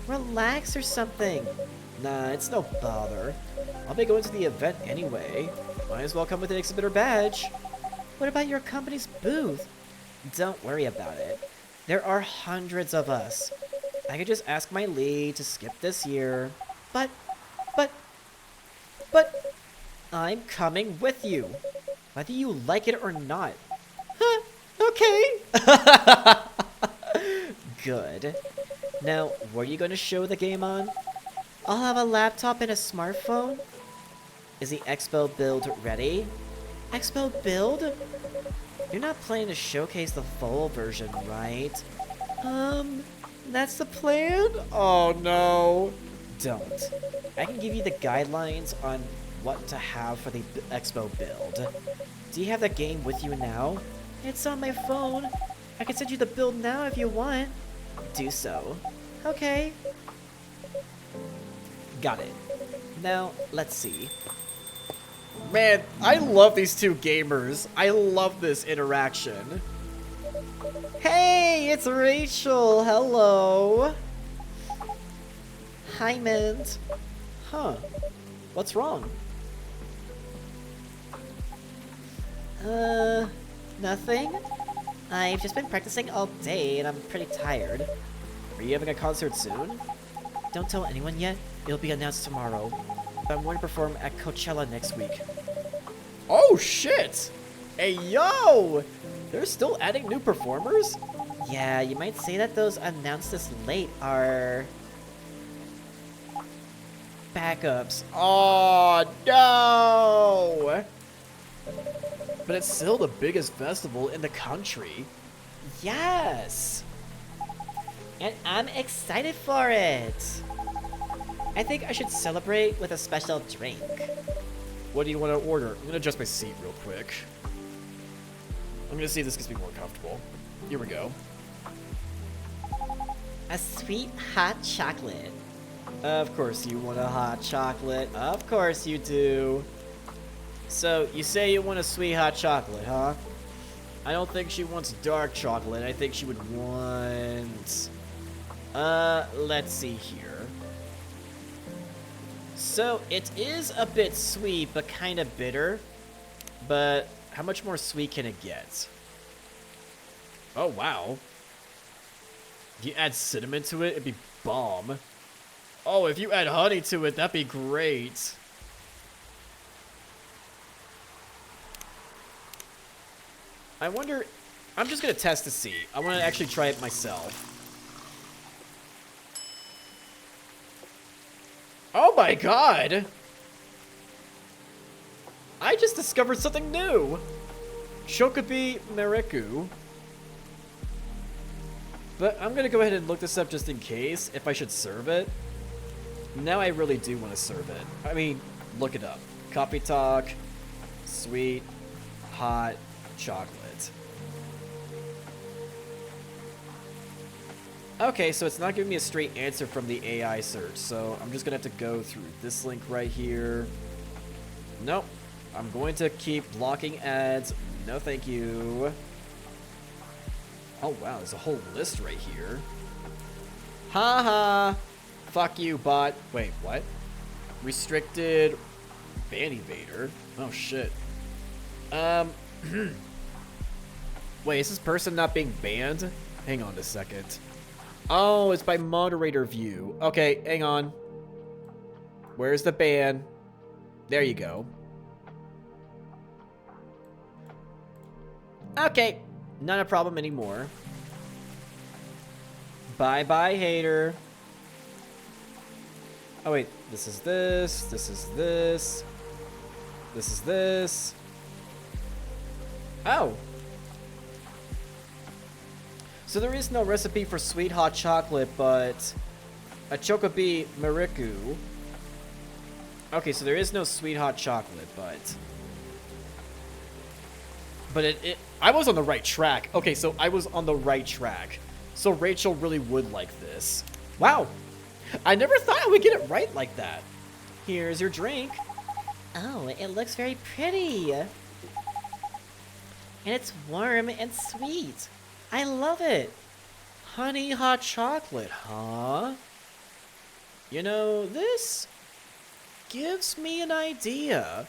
Relax or something. Nah, it's no bother. I'll be going to the event anyway. Might as well come with an exhibitor badge. What about your company's booth? Don't worry about it. There are hundreds of us. I could just ask my lead to skip this year. But, I'm coming with you. Whether you like it or not. Huh, okay. Good. Now, what are you going to show the game on? I'll have a laptop and a smartphone. Is the Expo build ready? Expo build? You're not planning to showcase the full version, right? That's the plan? Oh no. Don't. I can give you the guidelines on what to have for the Expo build. Do you have the game with you now? It's on my phone. I can send you the build now if you want. Do so. Okay. Got it. Now, let's see. Man, I love these two gamers. I love this interaction. Hey, it's Rachel. Hello. Hi, Mint. Huh. What's wrong? Nothing. I've just been practicing all day and I'm pretty tired. Are you having a concert soon? Don't tell anyone yet. It'll be announced tomorrow. But I'm going to perform at Coachella next week. Oh shit! Hey yo! They're still adding new performers? Yeah, you might say that those announced this late are backups. Oh no! But it's still the biggest festival in the country. Yes! And I'm excited for it! I think I should celebrate with a special drink. What do you want to order? I'm going to adjust my seat real quick. I'm going to see if this gets me more comfortable. Here we go. A sweet hot chocolate. Of course you want a hot chocolate. Of course you do. So, you say you want a sweet hot chocolate, huh? I don't think she wants dark chocolate. I think she would want... let's see here. So, it is a bit sweet, but kind of bitter. But, how much more sweet can it get? Oh, wow. If you add cinnamon to it, it'd be bomb. Oh, if you add honey to it, that'd be great. I wonder... I'm just gonna test to see. I want to actually try it myself. Oh my god! I just discovered something new! Chocobi Mariku. But I'm gonna go ahead and look this up just in case, if I should serve it. Now I really do want to serve it. I mean, look it up. Coffee talk, sweet, hot, chocolate. Okay, so it's not giving me a straight answer from the AI search, so I'm just gonna have to go through this link right here. Nope. I'm going to keep blocking ads. No thank you. Oh wow, there's a whole list right here. Haha. Fuck you, bot. Wait, what? Restricted ban evader. Oh shit. Wait, is this person not being banned? Hang on a second. Oh, it's by moderator view. Okay, hang on. Where's the ban? There you go. Okay, not a problem anymore. Bye-bye, hater. Oh, wait. This is this. This is this. This is this. Oh. So there is no recipe for sweet hot chocolate, but a Chocobi Mariku. Okay, so there is no sweet hot chocolate, but I was on the right track. Okay, so I was on the right track. So Rachel really would like this. Wow. I never thought I would get it right like that. Here's your drink. Oh, it looks very pretty. And it's warm and sweet. I love it. Honey hot chocolate, huh? You know, this gives me an idea.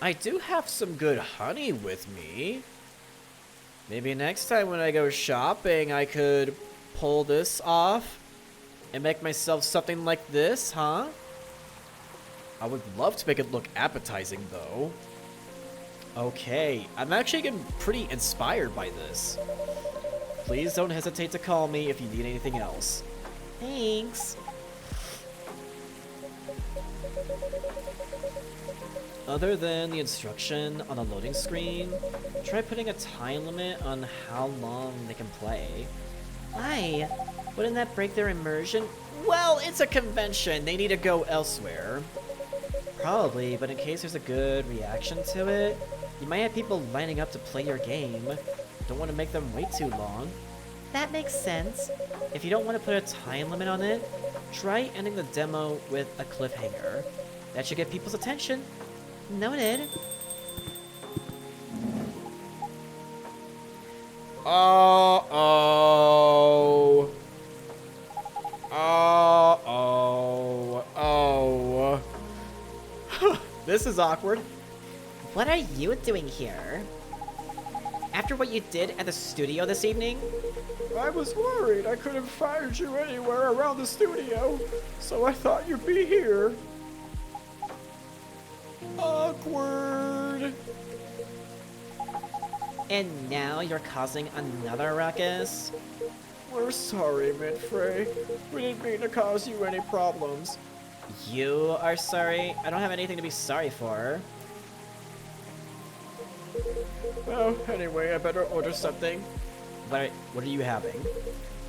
I do have some good honey with me. Maybe next time when I go shopping, I could pull this off and make myself something like this, huh? I would love to make it look appetizing, though. Okay, I'm actually getting pretty inspired by this. Please don't hesitate to call me if you need anything else. Thanks. Other than the instruction on the loading screen, try putting a time limit on how long they can play. Why? Wouldn't that break their immersion? Well, it's a convention. They need to go elsewhere. Probably, but in case there's a good reaction to it, you might have people lining up to play your game. Don't want to make them wait too long. That makes sense. If you don't want to put a time limit on it, try ending the demo with a cliffhanger. That should get people's attention. Noted. Uh-oh. Uh-oh. Oh. This is awkward. What are you doing here? After what you did at the studio this evening? I was worried I couldn't find you anywhere around the studio, so I thought you'd be here. Awkward. And now you're causing another ruckus? We're sorry, Midfrey. We didn't mean to cause you any problems. You are sorry? I don't have anything to be sorry for. Well, anyway, I better order something. What are you having?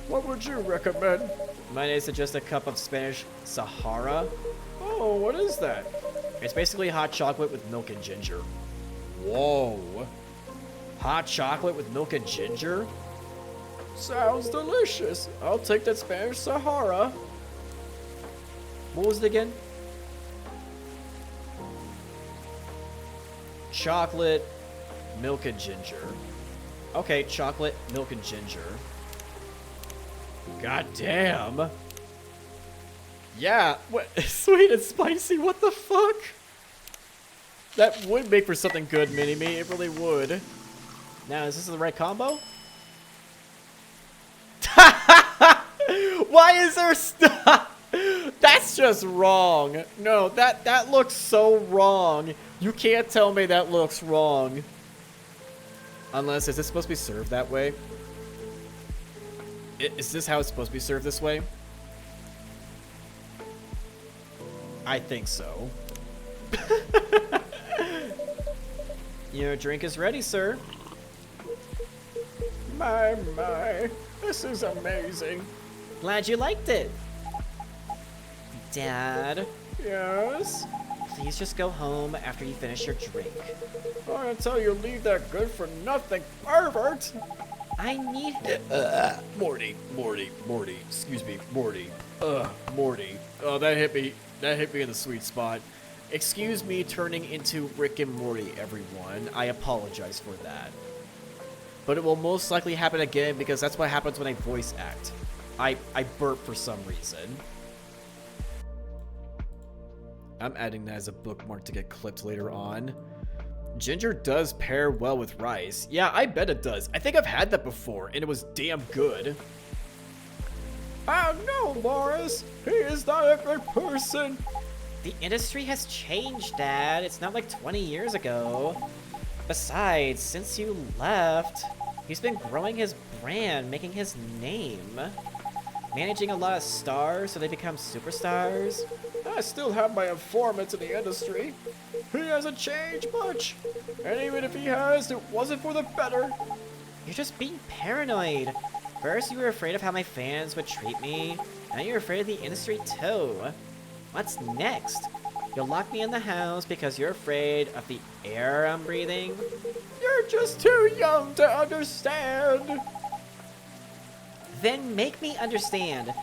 What would you recommend? Mine is just a cup of Spanish Sahara. Oh, what is that? It's basically hot chocolate with milk and ginger. Whoa. Hot chocolate with milk and ginger? Sounds delicious. I'll take that Spanish Sahara. What was it again? Chocolate, milk and ginger. Okay, chocolate, milk and ginger. God damn. Yeah, what? Sweet and spicy, what the fuck? That would make for something good, Mini-Me. It really would. Now, is this the right combo? Why is there stuff? That's just wrong. No, that looks so wrong. You can't tell me that looks wrong. Unless, is this supposed to be served that way? Is this how it's supposed to be served this way? I think so. Your drink is ready, sir. My, this is amazing. Glad you liked it. Dad, Yes? please just go home after you finish your drink. Until you leave that good for nothing pervert. I need... Morty, excuse me, Morty. Morty. Oh, that hit me in the sweet spot. Excuse me turning into Rick and Morty, everyone. I apologize for that. But it will most likely happen again because that's what happens when I voice act. I burp for some reason. I'm adding that as a bookmark to get clipped later on. Ginger does pair well with rice. Yeah, I bet it does. I think I've had that before, and it was damn good. Oh no, Morris! He is not a good person! The industry has changed, Dad. It's not like 20 years ago. Besides, since you left, he's been growing his brand, making his name. Managing a lot of stars so they become superstars. I still have my informants in the industry. He hasn't changed much. And even if he has, it wasn't for the better. You're just being paranoid. First, you were afraid of how my fans would treat me. Now you're afraid of the industry too. What's next? You'll lock me in the house because you're afraid of the air I'm breathing? You're just too young to understand. Then make me understand,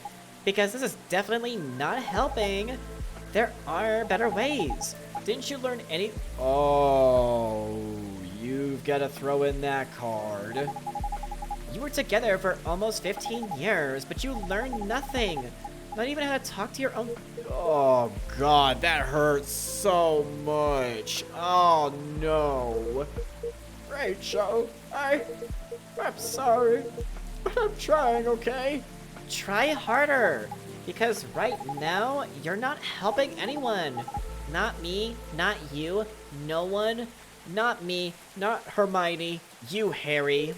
because this is definitely not helping. There are better ways. Didn't you learn any... Oh, you've got to throw in that card. You were together for almost 15 years, but you learned nothing. Not even how to talk to your own... Oh, God, that hurts so much. Oh, no. Rachel, I'm sorry, but I'm trying, okay? Try harder, because right now, you're not helping anyone. Not me, not you, no one. Not me, not Hermione, you, Harry.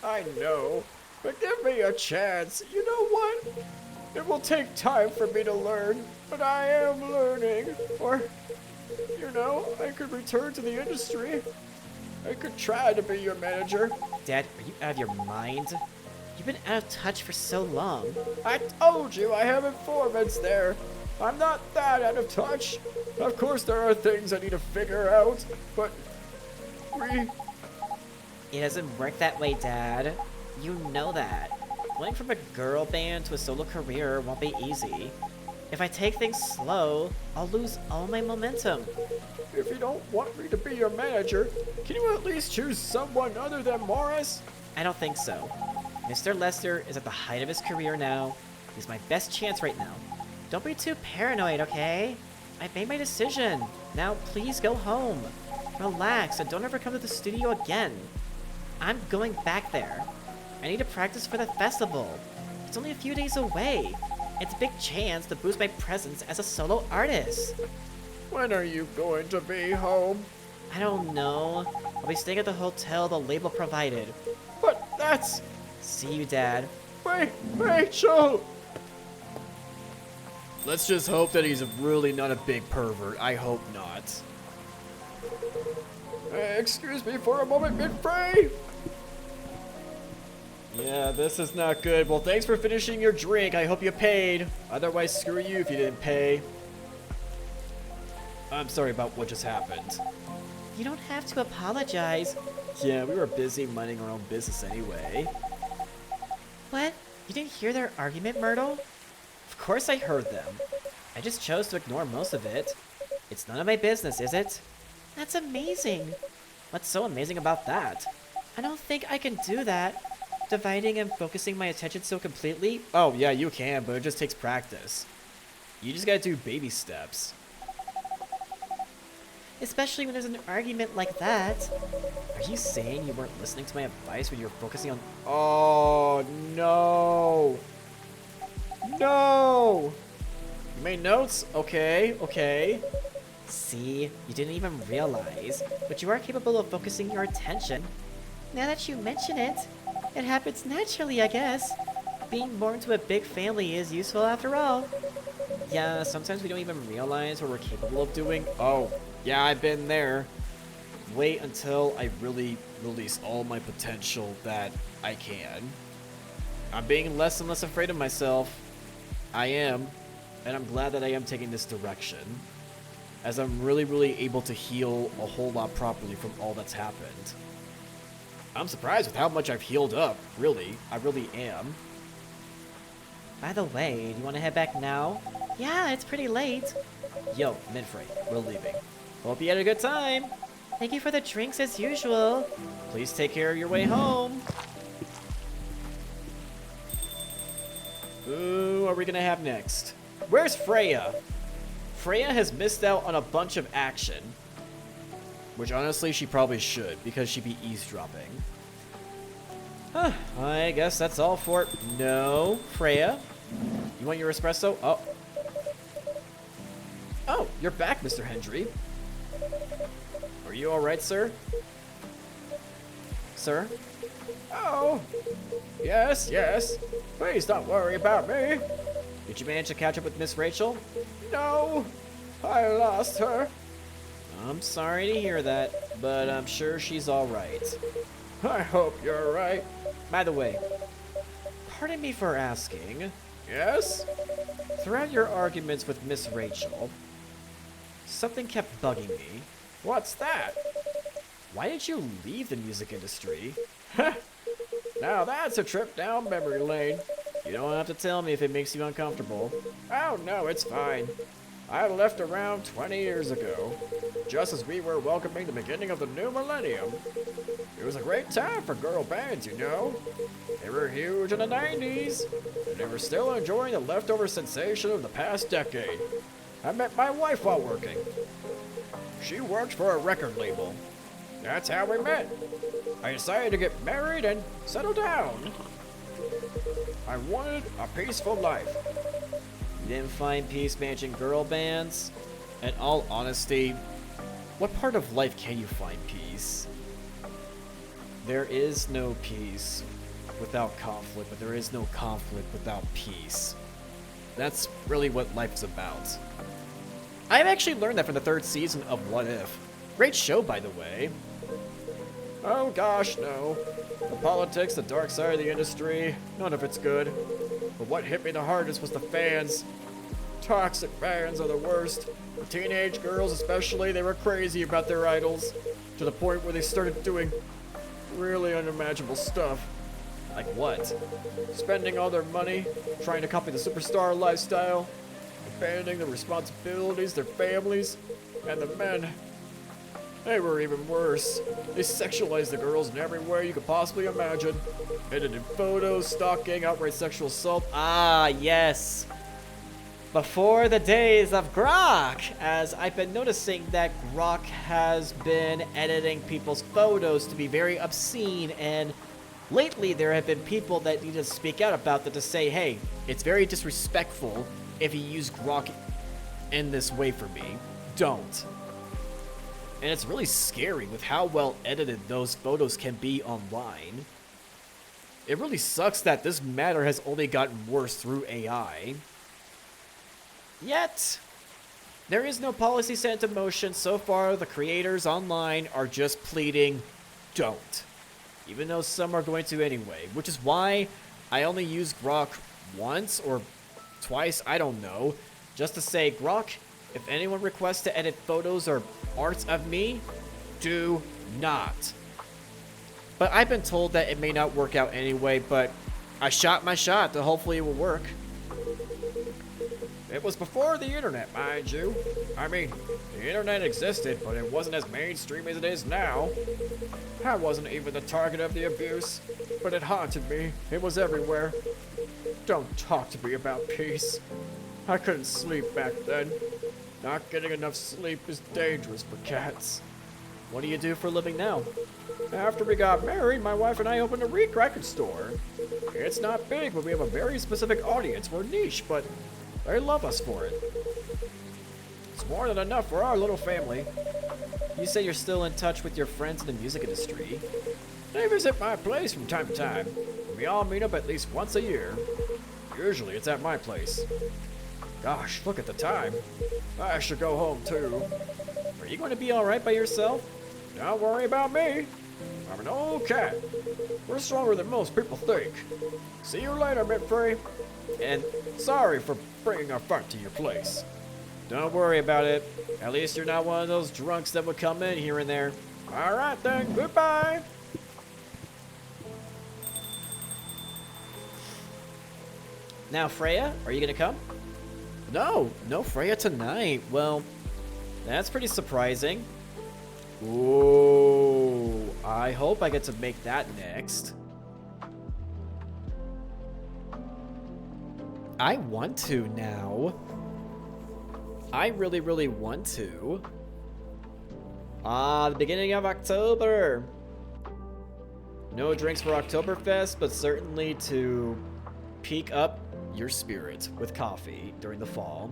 I know, but give me a chance. You know what? It will take time for me to learn, but I am learning. Or, you know, I could return to the industry. I could try to be your manager. Dad, are you out of your mind? You've been out of touch for so long. I told you I have informants there. I'm not that out of touch. Of course there are things I need to figure out, but It doesn't work that way, Dad. You know that. Going from a girl band to a solo career won't be easy. If I take things slow, I'll lose all my momentum. If you don't want me to be your manager, can you at least choose someone other than Morris? I don't think so. Mr. Lester is at the height of his career now. He's my best chance right now. Don't be too paranoid, okay? I've made my decision. Now please go home. Relax and don't ever come to the studio again. I'm going back there. I need to practice for the festival. It's only a few days away. It's a big chance to boost my presence as a solo artist. When are you going to be home? I don't know. I'll be staying at the hotel the label provided. But that's... See you, Dad. Wait, Rachel! Let's just hope that he's really not a big pervert. I hope not. Excuse me for a moment, McFrey! Yeah, this is not good. Well, thanks for finishing your drink. I hope you paid. Otherwise, screw you if you didn't pay. I'm sorry about what just happened. You don't have to apologize. Yeah, we were busy minding our own business anyway. What? You didn't hear their argument, Myrtle? Of course I heard them. I just chose to ignore most of it. It's none of my business, is it? That's amazing. What's so amazing about that? I don't think I can do that. Dividing and focusing my attention so completely. Oh, yeah, you can, but it just takes practice. You just gotta do baby steps. Especially when there's an argument like that. Are you saying you weren't listening to my advice when you were focusing on... Oh, no! No! You made notes? Okay, okay. See, you didn't even realize, but you are capable of focusing your attention. Now that you mention it, it happens naturally, I guess. Being born to a big family is useful after all. Yeah, sometimes we don't even realize what we're capable of doing. Oh, yeah, I've been there. Wait until I really release all my potential that I can. I'm being less and less afraid of myself. I am, and I'm glad that I am taking this direction, as I'm really able to heal a whole lot properly from all that's happened. I'm surprised with how much I've healed up, really. I really am. By the way, do you want to head back now? Yeah, it's pretty late. Yo, Minfrey, we're leaving. Hope you had a good time. Thank you for the drinks as usual. Please take care of your way home. Who are we gonna have next? Where's Freya? Freya has missed out on a bunch of action. Which honestly she probably should, because she'd be eavesdropping. Huh, I guess that's all for it. No, Freya. You want your espresso? Oh. Oh, you're back, Mr. Hendry. Are you alright, sir? Sir? Oh, yes, yes. Please don't worry about me. Did you manage to catch up with Miss Rachel? No, I lost her. I'm sorry to hear that, but I'm sure she's alright. I hope you're right. By the way, pardon me for asking. Yes? Throughout your arguments with Miss Rachel, something kept bugging me. What's that? Why did you leave the music industry? Now that's a trip down memory lane. You don't have to tell me if it makes you uncomfortable. Oh no, it's fine. I left around 20 years ago, just as we were welcoming the beginning of the new millennium. It was a great time for girl bands, you know. They were huge in the 90s, and they were still enjoying the leftover sensation of the past decade. I met my wife while working. She worked for a record label. That's how we met. I decided to get married and settle down. I wanted a peaceful life. You didn't find peace managing girl bands? In all honesty, what part of life can you find peace? There is no peace without conflict, but there is no conflict without peace. That's really what life is about. I've actually learned that from the 3rd season of What If. Great show, by the way. Oh gosh, no. The politics, the dark side of the industry, none of it's good. But what hit me the hardest was the fans. Toxic fans are the worst. The teenage girls especially, they were crazy about their idols. To the point where they started doing really unimaginable stuff. Like what? Spending all their money, trying to copy the superstar lifestyle, abandoning the responsibilities, their families, and the men. They were even worse. They sexualized the girls in every way you could possibly imagine. Edited photos, stalking, outright sexual assault. Ah, yes. Before the days of Grok, as I've been noticing that Grok has been editing people's photos to be very obscene, and lately there have been people that need to speak out about that to say, hey, it's very disrespectful if you use Grok in this way for me. Don't. And it's really scary with how well edited those photos can be online. It really sucks that this matter has only gotten worse through AI. Yet, there is no policy set into motion. So far, the creators online are just pleading, don't. Even though some are going to anyway. Which is why I only use Grok once or twice, I don't know. Just to say, Grok, If anyone requests to edit photos or arts of me, do not. But I've been told that it may not work out anyway, but I shot my shot, so hopefully it will work. It was before the internet, mind you. I mean, the internet existed, but it wasn't as mainstream as it is now. I wasn't even the target of the abuse, but it haunted me. It was everywhere. Don't talk to me about peace. I couldn't sleep back then. Not getting enough sleep is dangerous for cats. What do you do for a living now? After we got married, my wife and I opened a record store. It's not big, but we have a very specific audience. We're niche, but they love us for it. It's more than enough for our little family. You say you're still in touch with your friends in the music industry. They visit my place from time to time. We all meet up at least once a year. Usually it's at my place. Gosh, look at the time. I should go home too. Are you going to be alright by yourself? Don't worry about me. I'm an old cat. We're stronger than most people think. See you later, Mitfree. And sorry for bringing a fart to your place. Don't worry about it. At least you're not one of those drunks that would come in here and there. Alright then, goodbye. Now, Freya, are you gonna come? No Freya tonight. Well, that's pretty surprising. Ooh, I hope I get to make that next. I want to now. I really, really want to. Ah, the beginning of October. No drinks for Oktoberfest, but certainly to peak up your spirit with coffee during the fall.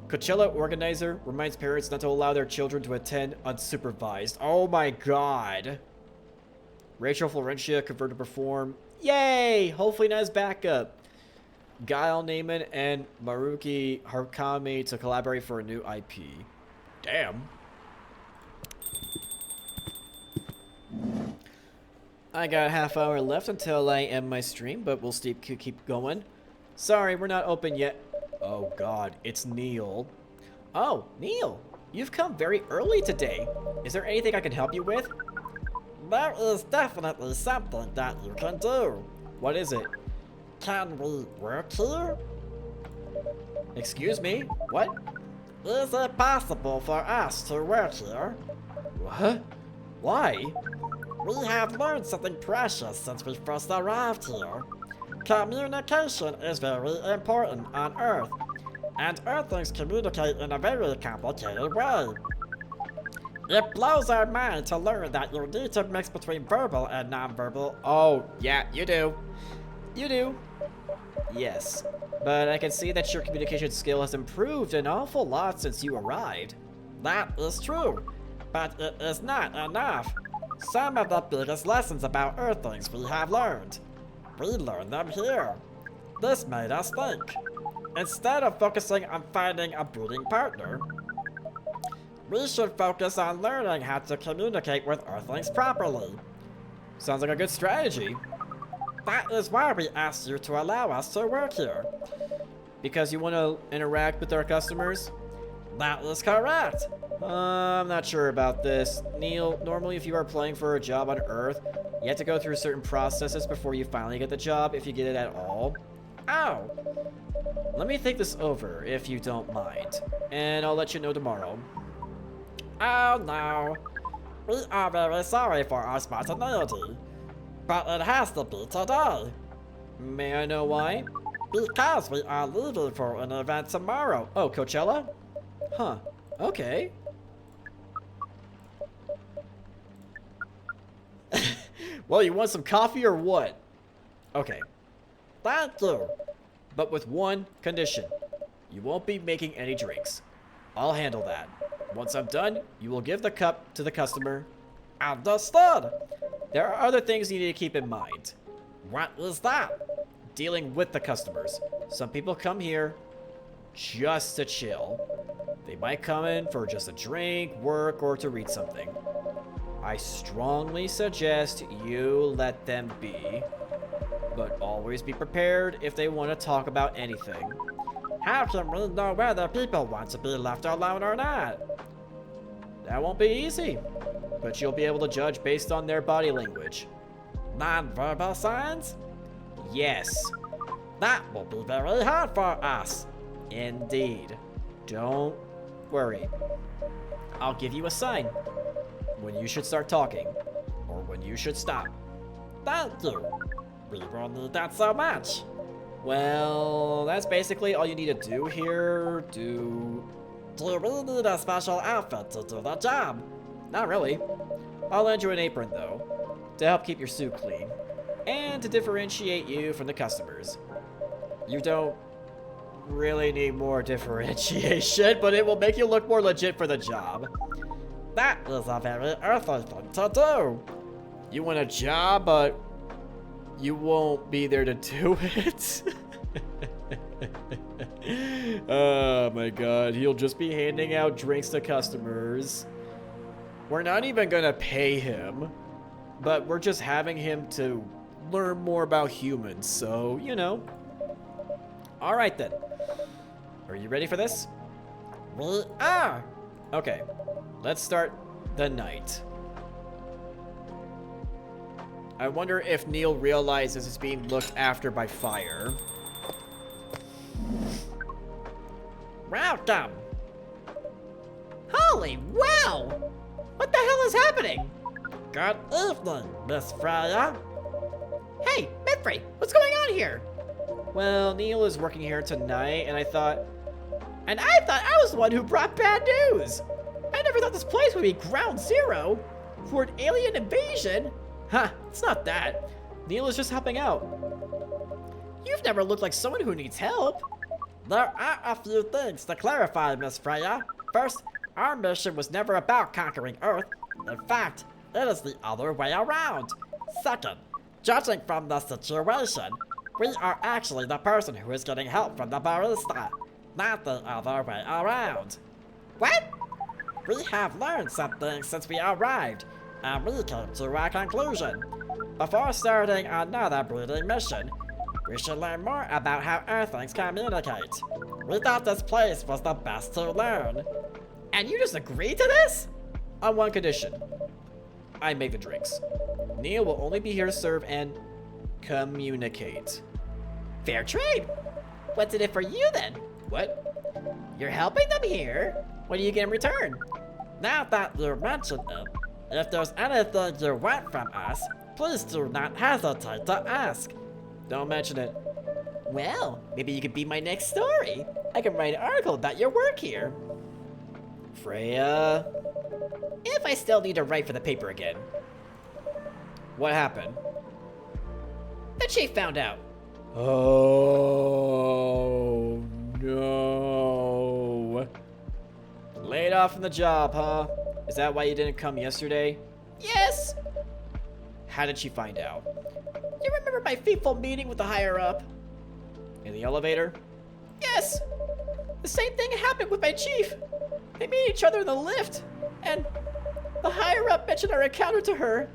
Coachella organizer reminds parents not to allow their children to attend unsupervised. Oh my god. Rachel Florentia converted to perform. Yay! Hopefully not as backup. Gail Neiman and Maruki Harukami to collaborate for a new IP. Damn. I got a half hour left until I end my stream, but we'll keep going. Sorry, we're not open yet. Oh god, it's Neil. Oh, Neil, you've come very early today. Is there anything I can help you with? There is definitely something that you can do. What is it? Can we work here? Excuse me? What? Is it possible for us to work here? What? Why? We have learned something precious since we first arrived here. Communication is very important on Earth, and Earthlings communicate in a very complicated way. It blows our mind to learn that you need to mix between verbal and nonverbal. Oh, yeah, you do. You do. Yes, but I can see that your communication skill has improved an awful lot since you arrived. That is true, but it is not enough. Some of the biggest lessons about Earthlings we have learned. We learned them here. This made us think. Instead of focusing on finding a breeding partner, we should focus on learning how to communicate with Earthlings properly. Sounds like a good strategy. That is why we asked you to allow us to work here. Because you want to interact with our customers? That is correct. I'm not sure about this. Neil, normally if you are applying for a job on Earth, you have to go through certain processes before you finally get the job, if you get it at all. Oh. Let me think this over, if you don't mind. And I'll let you know tomorrow. Oh no. We are very sorry for our spontaneity. But it has to be today. May I know why? Because we are leaving for an event tomorrow. Oh, Coachella? Huh. Okay. Well, you want some coffee or what? Okay. Thank you. But with one condition. You won't be making any drinks. I'll handle that. Once I'm done, you will give the cup to the customer. Understood. There are other things you need to keep in mind. What is that? Dealing with the customers. Some people come here just to chill. They might come in for just a drink, work, or to read something. I strongly suggest you let them be. But always be prepared if they want to talk about anything. How can we know whether people want to be left alone or not? That won't be easy, but you'll be able to judge based on their body language. Non-verbal signs? Yes, That will be very hard for us. indeed. Don't worry. I'll give you a sign when you should start talking or when you should stop. Thank you. We will need that so much. Well, that's basically all you need to do here. Do we need a special outfit to do the job? Not really. I'll lend you an apron though, to help keep your suit clean, and to differentiate you from the customers. You don't really need more differentiation, but it will make you look more legit for the job. That is a very earthly thing to do. You want a job, but you won't be there to do it? Oh my god, he'll just be handing out drinks to customers. We're not even gonna pay him, but we're just having him to learn more about humans, so, you know. Alright then. Are you ready for this? We are. Okay, let's start the night. I wonder if Neil realizes it's being looked after by fire. Welcome. Holy wow! What the hell is happening? Good evening, Miss Freya. Hey, Midfrey, what's going on here? Well, Neil is working here tonight, and I thought I was the one who brought bad news. I never thought this place would be ground zero for an alien invasion. huh, it's not that. Neil is just helping out. You've never looked like someone who needs help. There are a few things to clarify, Miss Freya. First, our mission was never about conquering Earth. In fact, it is the other way around. Second, judging from the situation, we are actually the person who is getting help from the barista, not the other way around. What? We have learned something since we arrived, and we came to a conclusion. Before starting another breeding mission, we should learn more about how Earthlings communicate. We thought this place was the best to learn. And you just agreed to this? On one condition. I make the drinks. Neil will only be here to serve and communicate. Fair trade. What's in it for you then? What? You're helping them here. What do you get in return? Now that you mention it, if there's anything you want from us, please do not hesitate to ask. Don't mention it. Well, maybe you could be my next story. I can write an article about your work here. Freya. If I still need to write for the paper again. What happened? The chief found out. Oh no. Laid off from the job, huh? Is that why you didn't come yesterday? Yes! How did she find out? You remember my fateful meeting with the higher up? In the elevator? Yes! The same thing happened with my chief. They meet each other in the lift, and the higher up mentioned our encounter to her.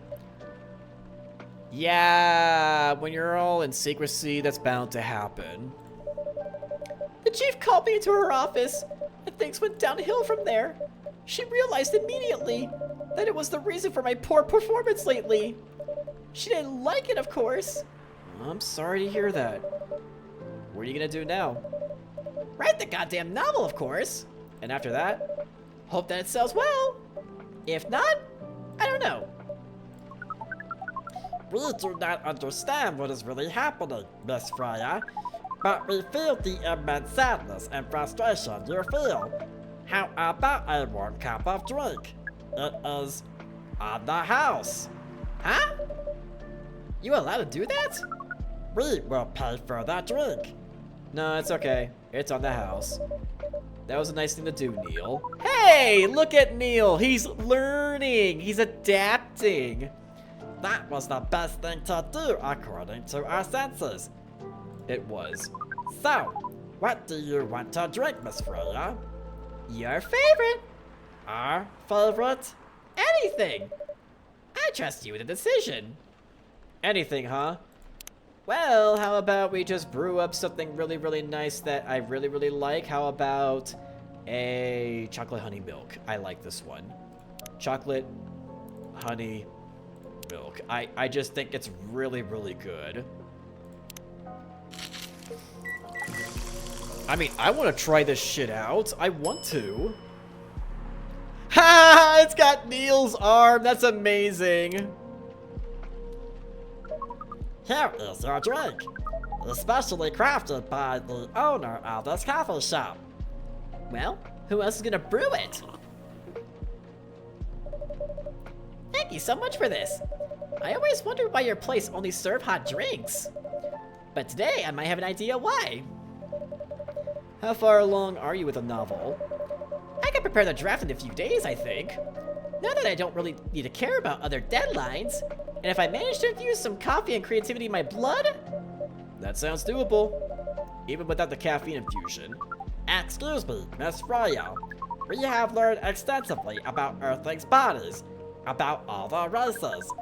Yeah, when you're all in secrecy, that's bound to happen. The chief called me into her office, and things went downhill from there. She realized immediately that it was the reason for my poor performance lately. She didn't like it, of course. I'm sorry to hear that. What are you gonna do now? Write the goddamn novel, of course. And after that? Hope that it sells well. If not, I don't know. We do not understand what is really happening, Miss Freya, but we feel the immense sadness and frustration you feel. How about a warm cup of drink? It is on the house. Huh? You allowed to do that? We will pay for the drink. No, it's okay. It's on the house. That was a nice thing to do, Neil. Hey, look at Neil. He's learning. He's adapting. That was the best thing to do according to our senses. It was. So, what do you want to drink, Miss Freya? Your favorite. Our favorite? Anything. I trust you with a decision. Anything, huh? Well, how about we just brew up something really, really nice that I really, really like? How about a chocolate honey milk? I like this one. Chocolate honey milk. I just think it's really, really good. I mean, I want to try this shit out. I want to. Ha! It's got Neil's arm. That's amazing. Here is your drink, especially crafted by the owner of this coffee shop. Well, who else is gonna brew it? Thank you so much for this. I always wondered why your place only served hot drinks. But today, I might have an idea why. How far along are you with the novel? I can prepare the draft in a few days, I think. Now that I don't really need to care about other deadlines, and if I manage to infuse some coffee and creativity in my blood... That sounds doable. Even without the caffeine infusion. Excuse me, Miss Freya. We have learned extensively about Earthlings' bodies, about all the races,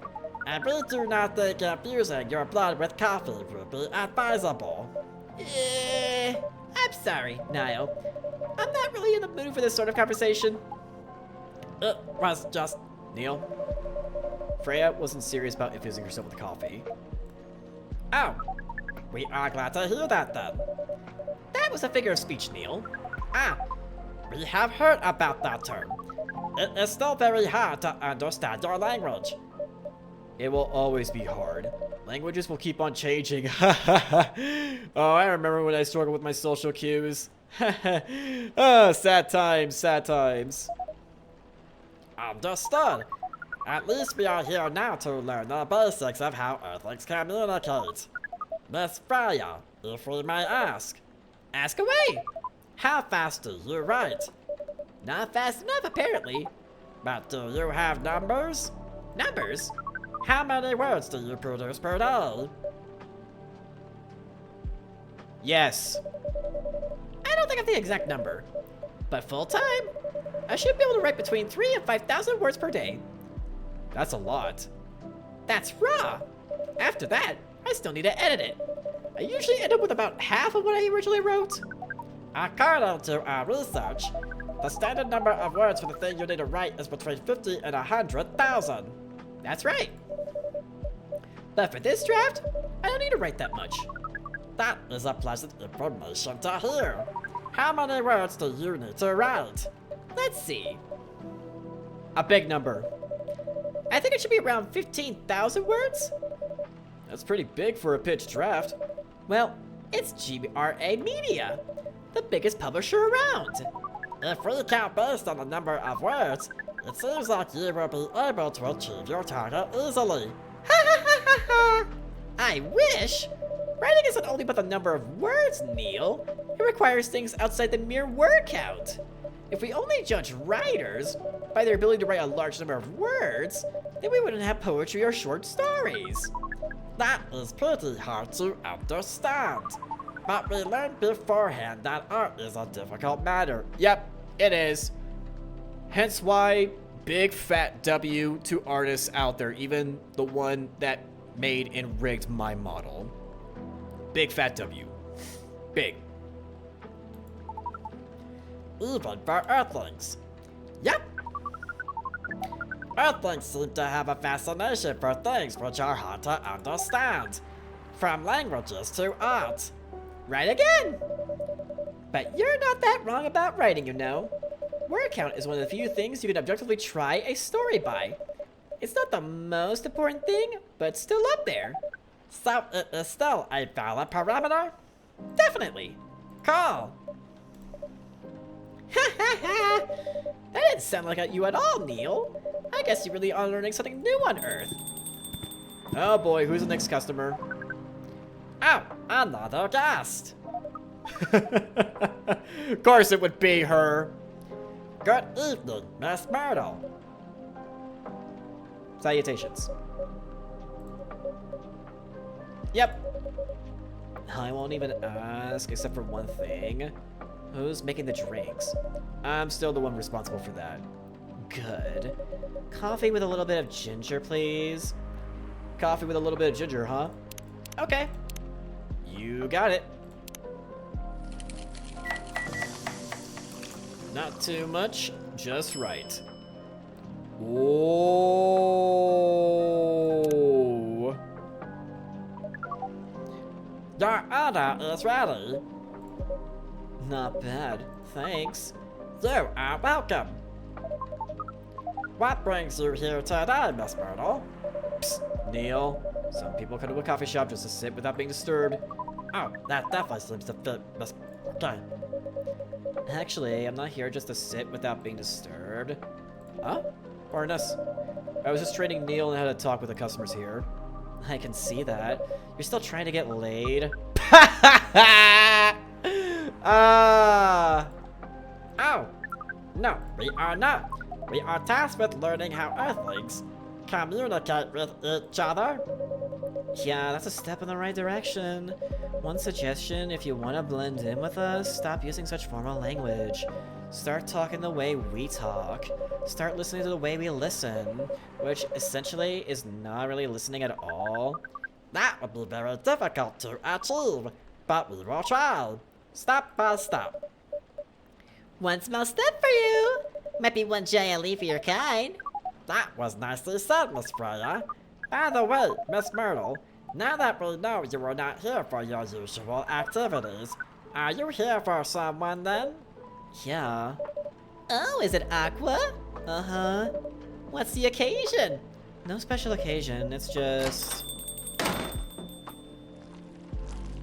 and we do not think infusing your blood with coffee would be advisable. I'm sorry, Niall. I'm not really in the mood for this sort of conversation. It was just... Neil? Freya wasn't serious about infusing herself with coffee. Oh, we are glad to hear that then. That was a figure of speech, Neil. Ah, we have heard about that term. It is still very hard to understand your language. It will always be hard. Languages will keep on changing. Oh, I remember when I struggled with my social cues. Oh, sad times, sad times. Understood. At least we are here now to learn the basics of how Earthlings communicate. Miss Freya, if we may ask. Ask away. How fast do you write? Not fast enough, apparently. But do you have numbers? Numbers? How many words do you produce per day? Yes. I don't think I have the exact number. But full time, I should be able to write between 3,000 and 5,000 words per day. That's a lot. That's raw. After that, I still need to edit it. I usually end up with about half of what I originally wrote. According to our research, the standard number of words for the thing you need to write is between 50 and 100,000. That's right. But for this draft, I don't need to write that much. That is a pleasant information to hear. How many words do you need to write? Let's see. A big number. I think it should be around 15,000 words. That's pretty big for a pitch draft. Well, it's GRA Media, the biggest publisher around. If we count based on the number of words, it seems like you will be able to achieve your target easily. Ha ha ha ha ha! I wish! Writing isn't only about the number of words, Neil. It requires things outside the mere word count. If we only judge writers by their ability to write a large number of words, then we wouldn't have poetry or short stories. That is pretty hard to understand. But we learned beforehand that art is a difficult matter. Yep, it is. Hence why big fat W to artists out there, even the one that made and rigged my model. Big fat W. Big. Even for Earthlings. Yep. Earthlings seem to have a fascination for things which are hard to understand. From languages to art. Right again. But you're not that wrong about writing, you know. Word count is one of the few things you can objectively try a story by. It's not the most important thing, but it's still up there. So it is still a valid parameter? Definitely. Cool. Ha ha ha! That didn't sound like you at all, Neil. I guess you really are learning something new on Earth. Oh boy, who's the next customer? Oh, another guest. Of course it would be her. Good evening, Miss Myrtle. Salutations. Yep. I won't even ask except for one thing. Who's making the drinks? I'm still the one responsible for that. Good. Coffee with a little bit of ginger, please. Coffee with a little bit of ginger, huh? Okay. You got it. Not too much, just right. Whoa. Your order is ready. Not bad, thanks. You are welcome. What brings you here today, Miss Myrtle? Psst, Neil. Some people come to a coffee shop just to sit without being disturbed. Oh, that definitely seems to fit, Miss... Okay. Actually, I'm not here just to sit without being disturbed. Huh? Pardon us. I was just training Neil on how to talk with the customers here. I can see that. You're still trying to get laid. Ah. Oh, no, we are not. We are tasked with learning how Earthlings communicate with each other. Yeah, that's a step in the right direction. One suggestion, if you want to blend in with us, stop using such formal language. Start talking the way we talk. Start listening to the way we listen, which essentially is not really listening at all. That would be very difficult to achieve, but we will try. Step by step. One small step for you. Might be one giant leap for your kind. That was nicely said, Miss Freya. By the way, Miss Myrtle, now that we know you were not here for your usual activities, are you here for someone then? Yeah. Oh, is it Aqua? Uh-huh. What's the occasion? No special occasion, it's just...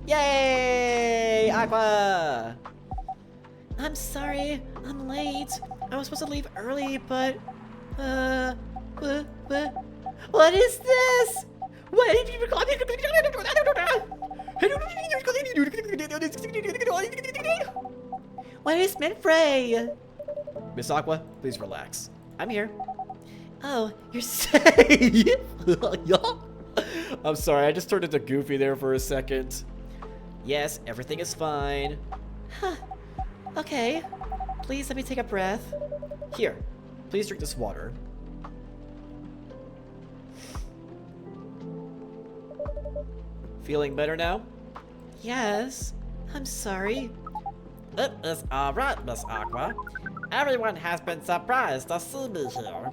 Yay! Aqua! I'm sorry, I'm late. I was supposed to leave early, but... What is this? What is Minfrey? Miss Aqua, please relax. I'm here. Oh, you're safe. I'm sorry, I just turned into Goofy there for a second. Yes, everything is fine. Okay, please let me take a breath. Here, please drink this water. Feeling better now? Yes, I'm sorry. It is alright, Miss Aqua. Everyone has been surprised to see me here.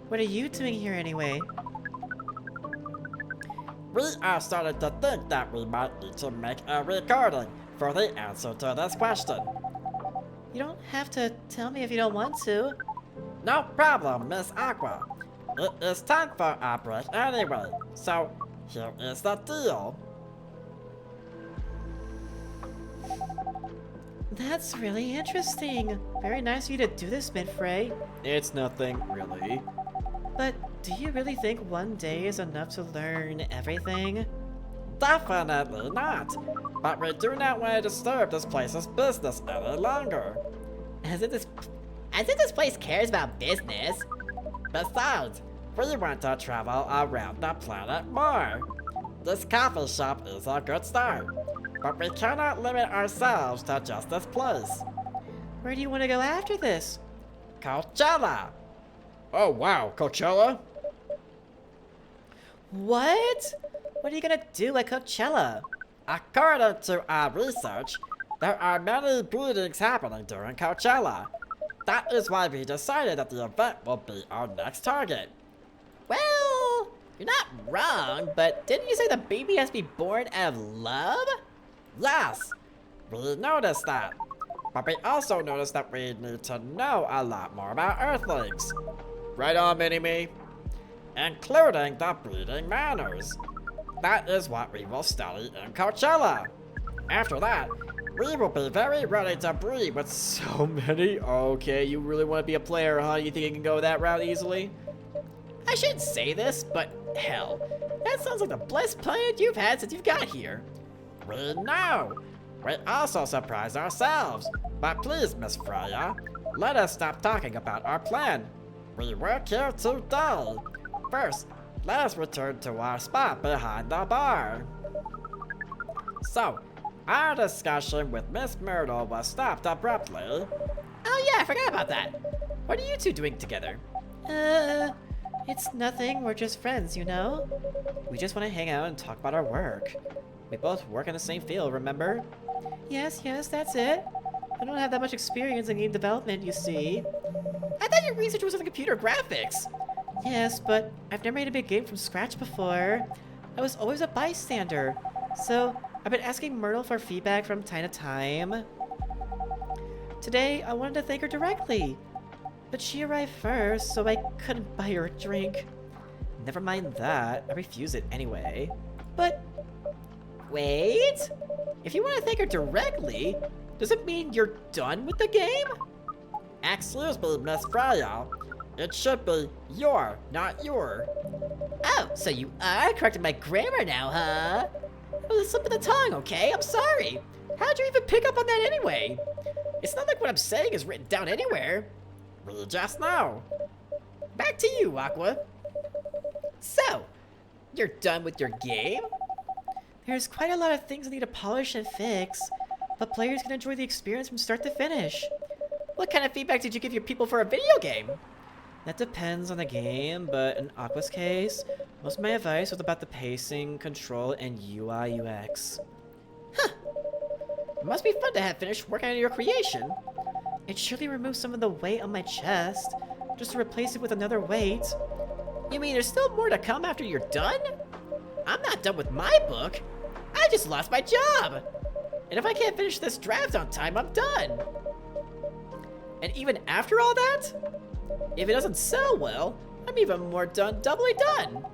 What are you doing here anyway? We are starting to think that we might need to make a recording for the answer to this question. You don't have to tell me if you don't want to. No problem, Miss Aqua. It is time for our break anyway, so here is the deal. That's really interesting. Very nice of you to do this, Minfrey. It's nothing, really. But do you really think one day is enough to learn everything? Definitely not. But we do not want to disturb this place's business any longer. As if this place cares about business. Besides, we want to travel around the planet more. This coffee shop is a good start, but we cannot limit ourselves to just this place. Where do you want to go after this? Coachella! Oh wow, Coachella? What? What are you gonna do at Coachella? According to our research, there are many breedings happening during Coachella. That is why we decided that the event will be our next target. Well, you're not wrong, but didn't you say the baby has to be born out of love? Yes, we noticed that. But we also noticed that we need to know a lot more about Earthlings, Right on, Mini-Me. including the breeding manners. That is what we will study in Coachella. After that, we will be very ready to breed with So many? Okay, you really want to be a player, huh? You think you can go that route easily? I shouldn't say this, but hell, that sounds like the best planet you've had since you've got here. We know. We also surprise ourselves. But please, Miss Freya, let us stop talking about our plan. We work here today. First, let us return to our spot behind the bar. So, our discussion with Miss Myrtle was stopped abruptly. Oh yeah, I forgot about that. What are you two doing together? It's nothing. We're just friends, you know? We just want to hang out and talk about our work. We both work in the same field, remember? Yes, that's it. I don't have that much experience in game development, you see. I thought your research was on computer graphics. Yes, but I've never made a big game from scratch before. I was always a bystander. So, I've been asking Myrtle for feedback from time to time. Today, I wanted to thank her directly. But she arrived first, so I couldn't buy her a drink. Never mind that, I refused it anyway. But, Wait? If you want to thank her directly, does it mean you're done with the game? Excuse me, Miss Freya. It should be your, not your. Oh, so you are correcting my grammar now, huh? It was a slip of the tongue, okay? I'm sorry. How'd you even pick up on that anyway? It's not like what I'm saying is written down anywhere. We just know. Back to you, Aqua. So, you're done with your game? there's quite a lot of things I need to polish and fix, but players can enjoy the experience from start to finish. What kind of feedback did you give your people for a video game? That depends on the game, but in Aqua's case, most of my advice was about the pacing, control, and UI UX. It must be fun to have finished working on your creation. It surely removes some of the weight on my chest, just to replace it with another weight. You mean there's still more to come after you're done? I'm not done with my book. I just lost my job. And if I can't finish this draft on time, I'm done. And even after all that, if it doesn't sell well, I'm even more doubly done.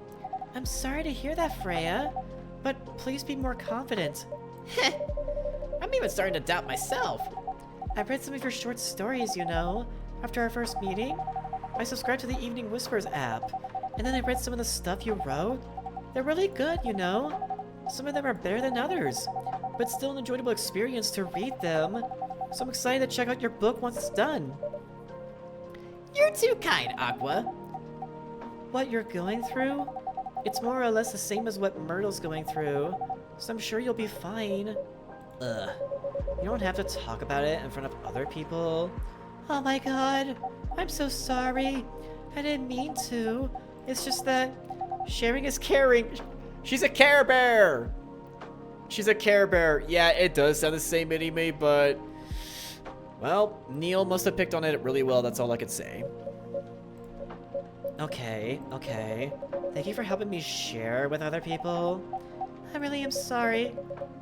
I'm sorry to hear that, Freya, but please be more confident. I'm even starting to doubt myself. I read some of your short stories, you know, after our first meeting. I subscribed to the Evening Whispers app, and then I read some of the stuff you wrote. They're really good, you know. Some of them are better than others, but still an enjoyable experience to read them. So I'm excited to check out your book once it's done. You're too kind, Aqua. What you're going through? It's more or less the same as what Myrtle's going through, so I'm sure you'll be fine. Ugh. You don't have to talk about it in front of other people. Oh my god. I'm so sorry. I didn't mean to. It's just that sharing is caring. She's a Care Bear! She's a Care Bear. Yeah, it does sound the same mini-me, but... well, Neil must have picked on it really well, that's all I could say. Okay. Thank you for helping me share with other people. I really am sorry.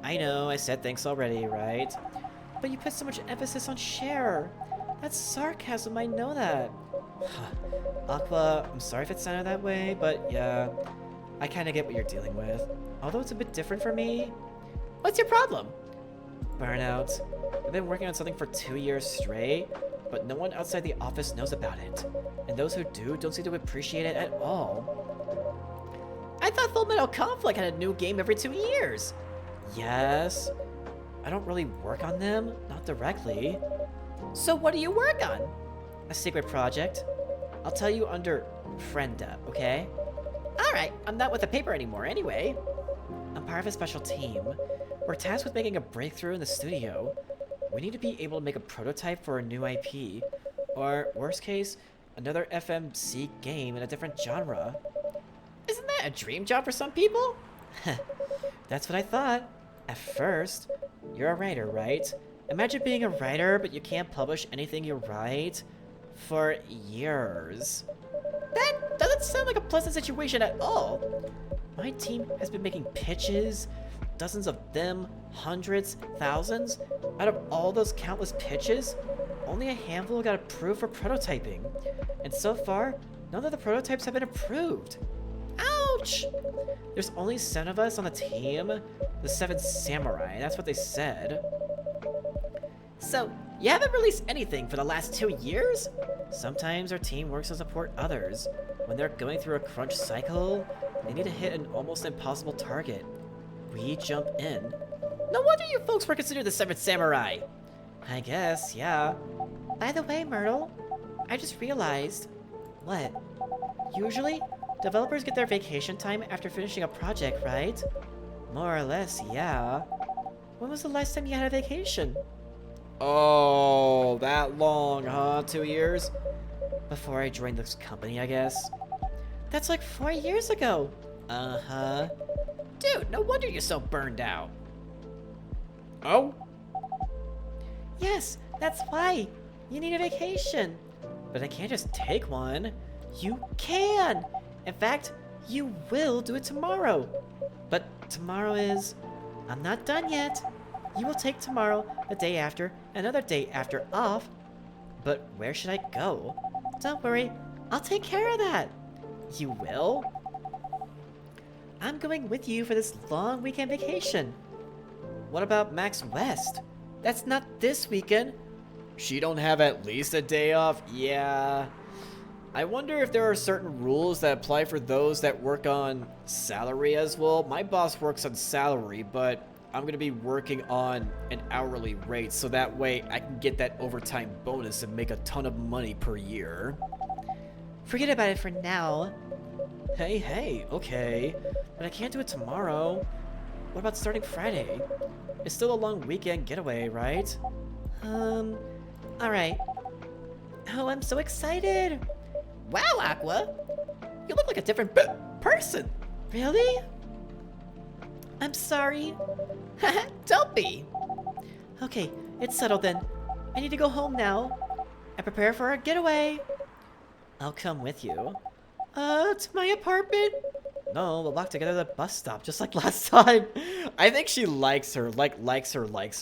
I know, I said thanks already, right? But you put so much emphasis on share. That's sarcasm, I know that. Aqua, I'm sorry if it sounded that way, but yeah, I kinda get what you're dealing with. Although it's a bit different for me. What's your problem? Burnout. I've been working on something for 2 years straight, but no one outside the office knows about it. And those who do don't seem to appreciate it at all. I thought Full Metal Conflict had a new game every 2 years. Yes. I don't really work on them, not directly. So what do you work on? A secret project. I'll tell you under Frienda, okay? Alright, I'm not with the paper anymore anyway. I'm part of a special team. We're tasked with making a breakthrough in the studio. We need to be able to make a prototype for a new IP, or worst case, another FMC game in a different genre. Isn't that a dream job for some people? That's what I thought. At first. You're a writer, right? Imagine being a writer, but you can't publish anything you write for years. That doesn't sound like a pleasant situation at all. My team has been making pitches, dozens of them, hundreds, thousands. Out of all those countless pitches, only a handful got approved for prototyping. And so far, none of the prototypes have been approved. Ouch! There's only 7 of us on the team. The 7 samurai, that's what they said. So, you haven't released anything for the last 2 years? Sometimes our team works to support others. When they're going through a crunch cycle, they need to hit an almost impossible target. We jump in. No wonder you folks were considered the 7th samurai. I guess, yeah. By the way, Myrtle, I just realized... What? Usually, developers get their vacation time after finishing a project, right? More or less, yeah. When was the last time you had a vacation? Oh, that long, huh? 2 years? Before I joined this company, I guess. That's like 4 years ago. Uh-huh. Dude, no wonder you're so burned out. Oh? Yes, that's why. You need a vacation. But I can't just take one. You can. In fact, you will do it tomorrow. But tomorrow is... I'm not done yet. You will take tomorrow, the day after, another day after off. But where should I go? Don't worry, I'll take care of that. You will? I'm going with you for this long weekend vacation. What about Max West? That's not this weekend. She don't have at least a day off? Yeah. I wonder if there are certain rules that apply for those that work on salary as well. My boss works on salary, but I'm going to be working on an hourly rate, so that way I can get that overtime bonus and make a ton of money per year. Forget about it for now. Hey, okay. But I can't do it tomorrow. What about starting Friday? It's still a long weekend getaway, right? Alright. Oh, I'm so excited! Wow, Aqua! You look like a different person. Really? I'm sorry. Don't be. Okay, it's settled then. I need to go home now and prepare for our getaway. I'll come with you. To my apartment? No, we'll walk together to the bus stop, just like last time. I think she likes her, likes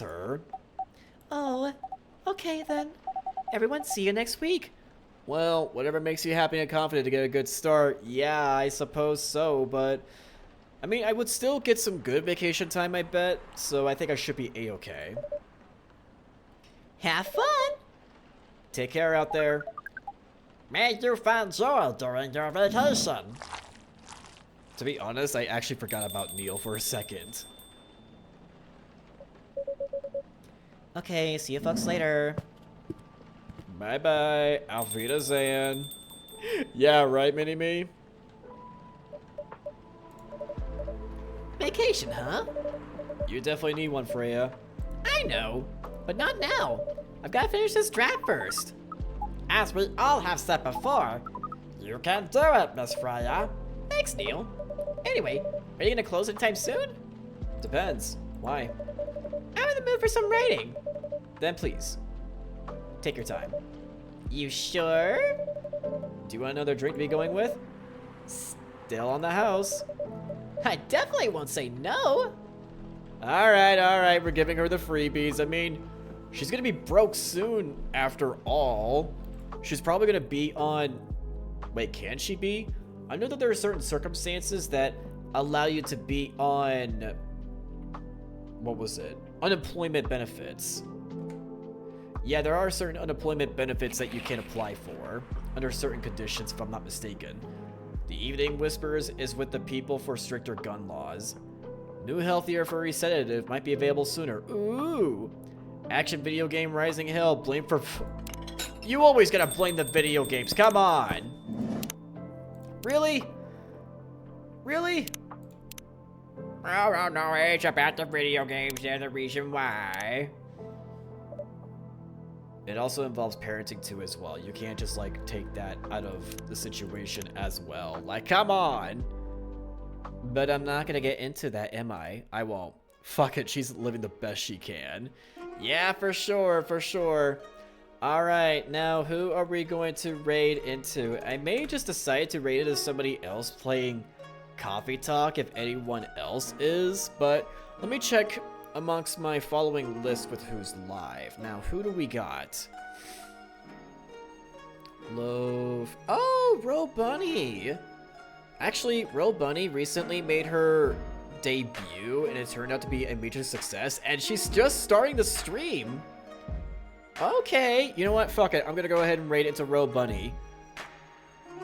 her. Oh, okay then. Everyone, see you next week. Well, whatever makes you happy and confident to get a good start, yeah, I suppose so, but... I mean, I would still get some good vacation time, I bet, so I think I should be a-okay. Have fun! Take care out there. May you find joy during your vacation. To be honest, I actually forgot about Neil for a second. Okay, see you folks later. Bye-bye. Auf Wiedersehen. Yeah, right, Mini-Me? Vacation, huh? You definitely need one, Freya. I know, but not now. I've got to finish this draft first. As we all have said before, you can do it, Miss Freya. Thanks, Neil. Anyway, are you gonna close anytime soon? Depends. Why? I'm in the mood for some writing. Then please, take your time. You sure? Do you want another drink to be going with? Still on the house. I definitely won't say no. Alright, we're giving her the freebies. I mean, she's gonna be broke soon after all. She's probably gonna be on... Wait, can she be? I know that there are certain circumstances that allow you to be on... What was it? Unemployment benefits. Yeah, there are certain unemployment benefits that you can apply for under certain conditions, if I'm not mistaken. The Evening Whispers is with the people for stricter gun laws. New healthier furry sedative might be available sooner. Ooh! Action video game Rising Hell. Blame for... You always gotta blame the video games. Come on! Really? Really? Oh, no, it's about the video games. They're the reason why. It also involves parenting too as well. You can't just like take that out of the situation as well. Like, come on! But I'm not gonna get into that, am I? I won't. Fuck it, she's living the best she can. Yeah, for sure. Alright, now who are we going to raid into? I may just decide to raid it as somebody else playing Coffee Talk if anyone else is, but let me check amongst my following list with who's live. Now, who do we got? Love. Oh, Ro Bunny. Actually, Ro Bunny recently made her debut, and it turned out to be a major success, and she's just starting the stream. Okay, you know what? Fuck it. I'm gonna go ahead and raid into Ro Bunny.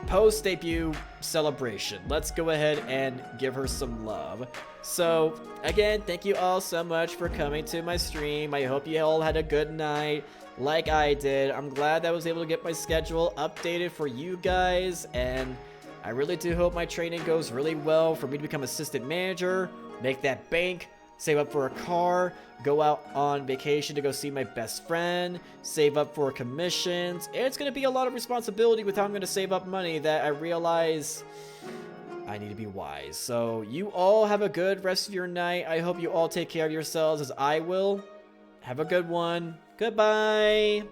Post-debut celebration. Let's go ahead and give her some love. So, again, thank you all so much for coming to my stream. I hope you all had a good night like I did. I'm glad that I was able to get my schedule updated for you guys, and I really do hope my training goes really well for me to become assistant manager, make that bank, save up for a car, go out on vacation to go see my best friend, save up for commissions. It's going to be a lot of responsibility with how I'm going to save up money that I realize I need to be wise. So you all have a good rest of your night. I hope you all take care of yourselves as I will. Have a good one. Goodbye.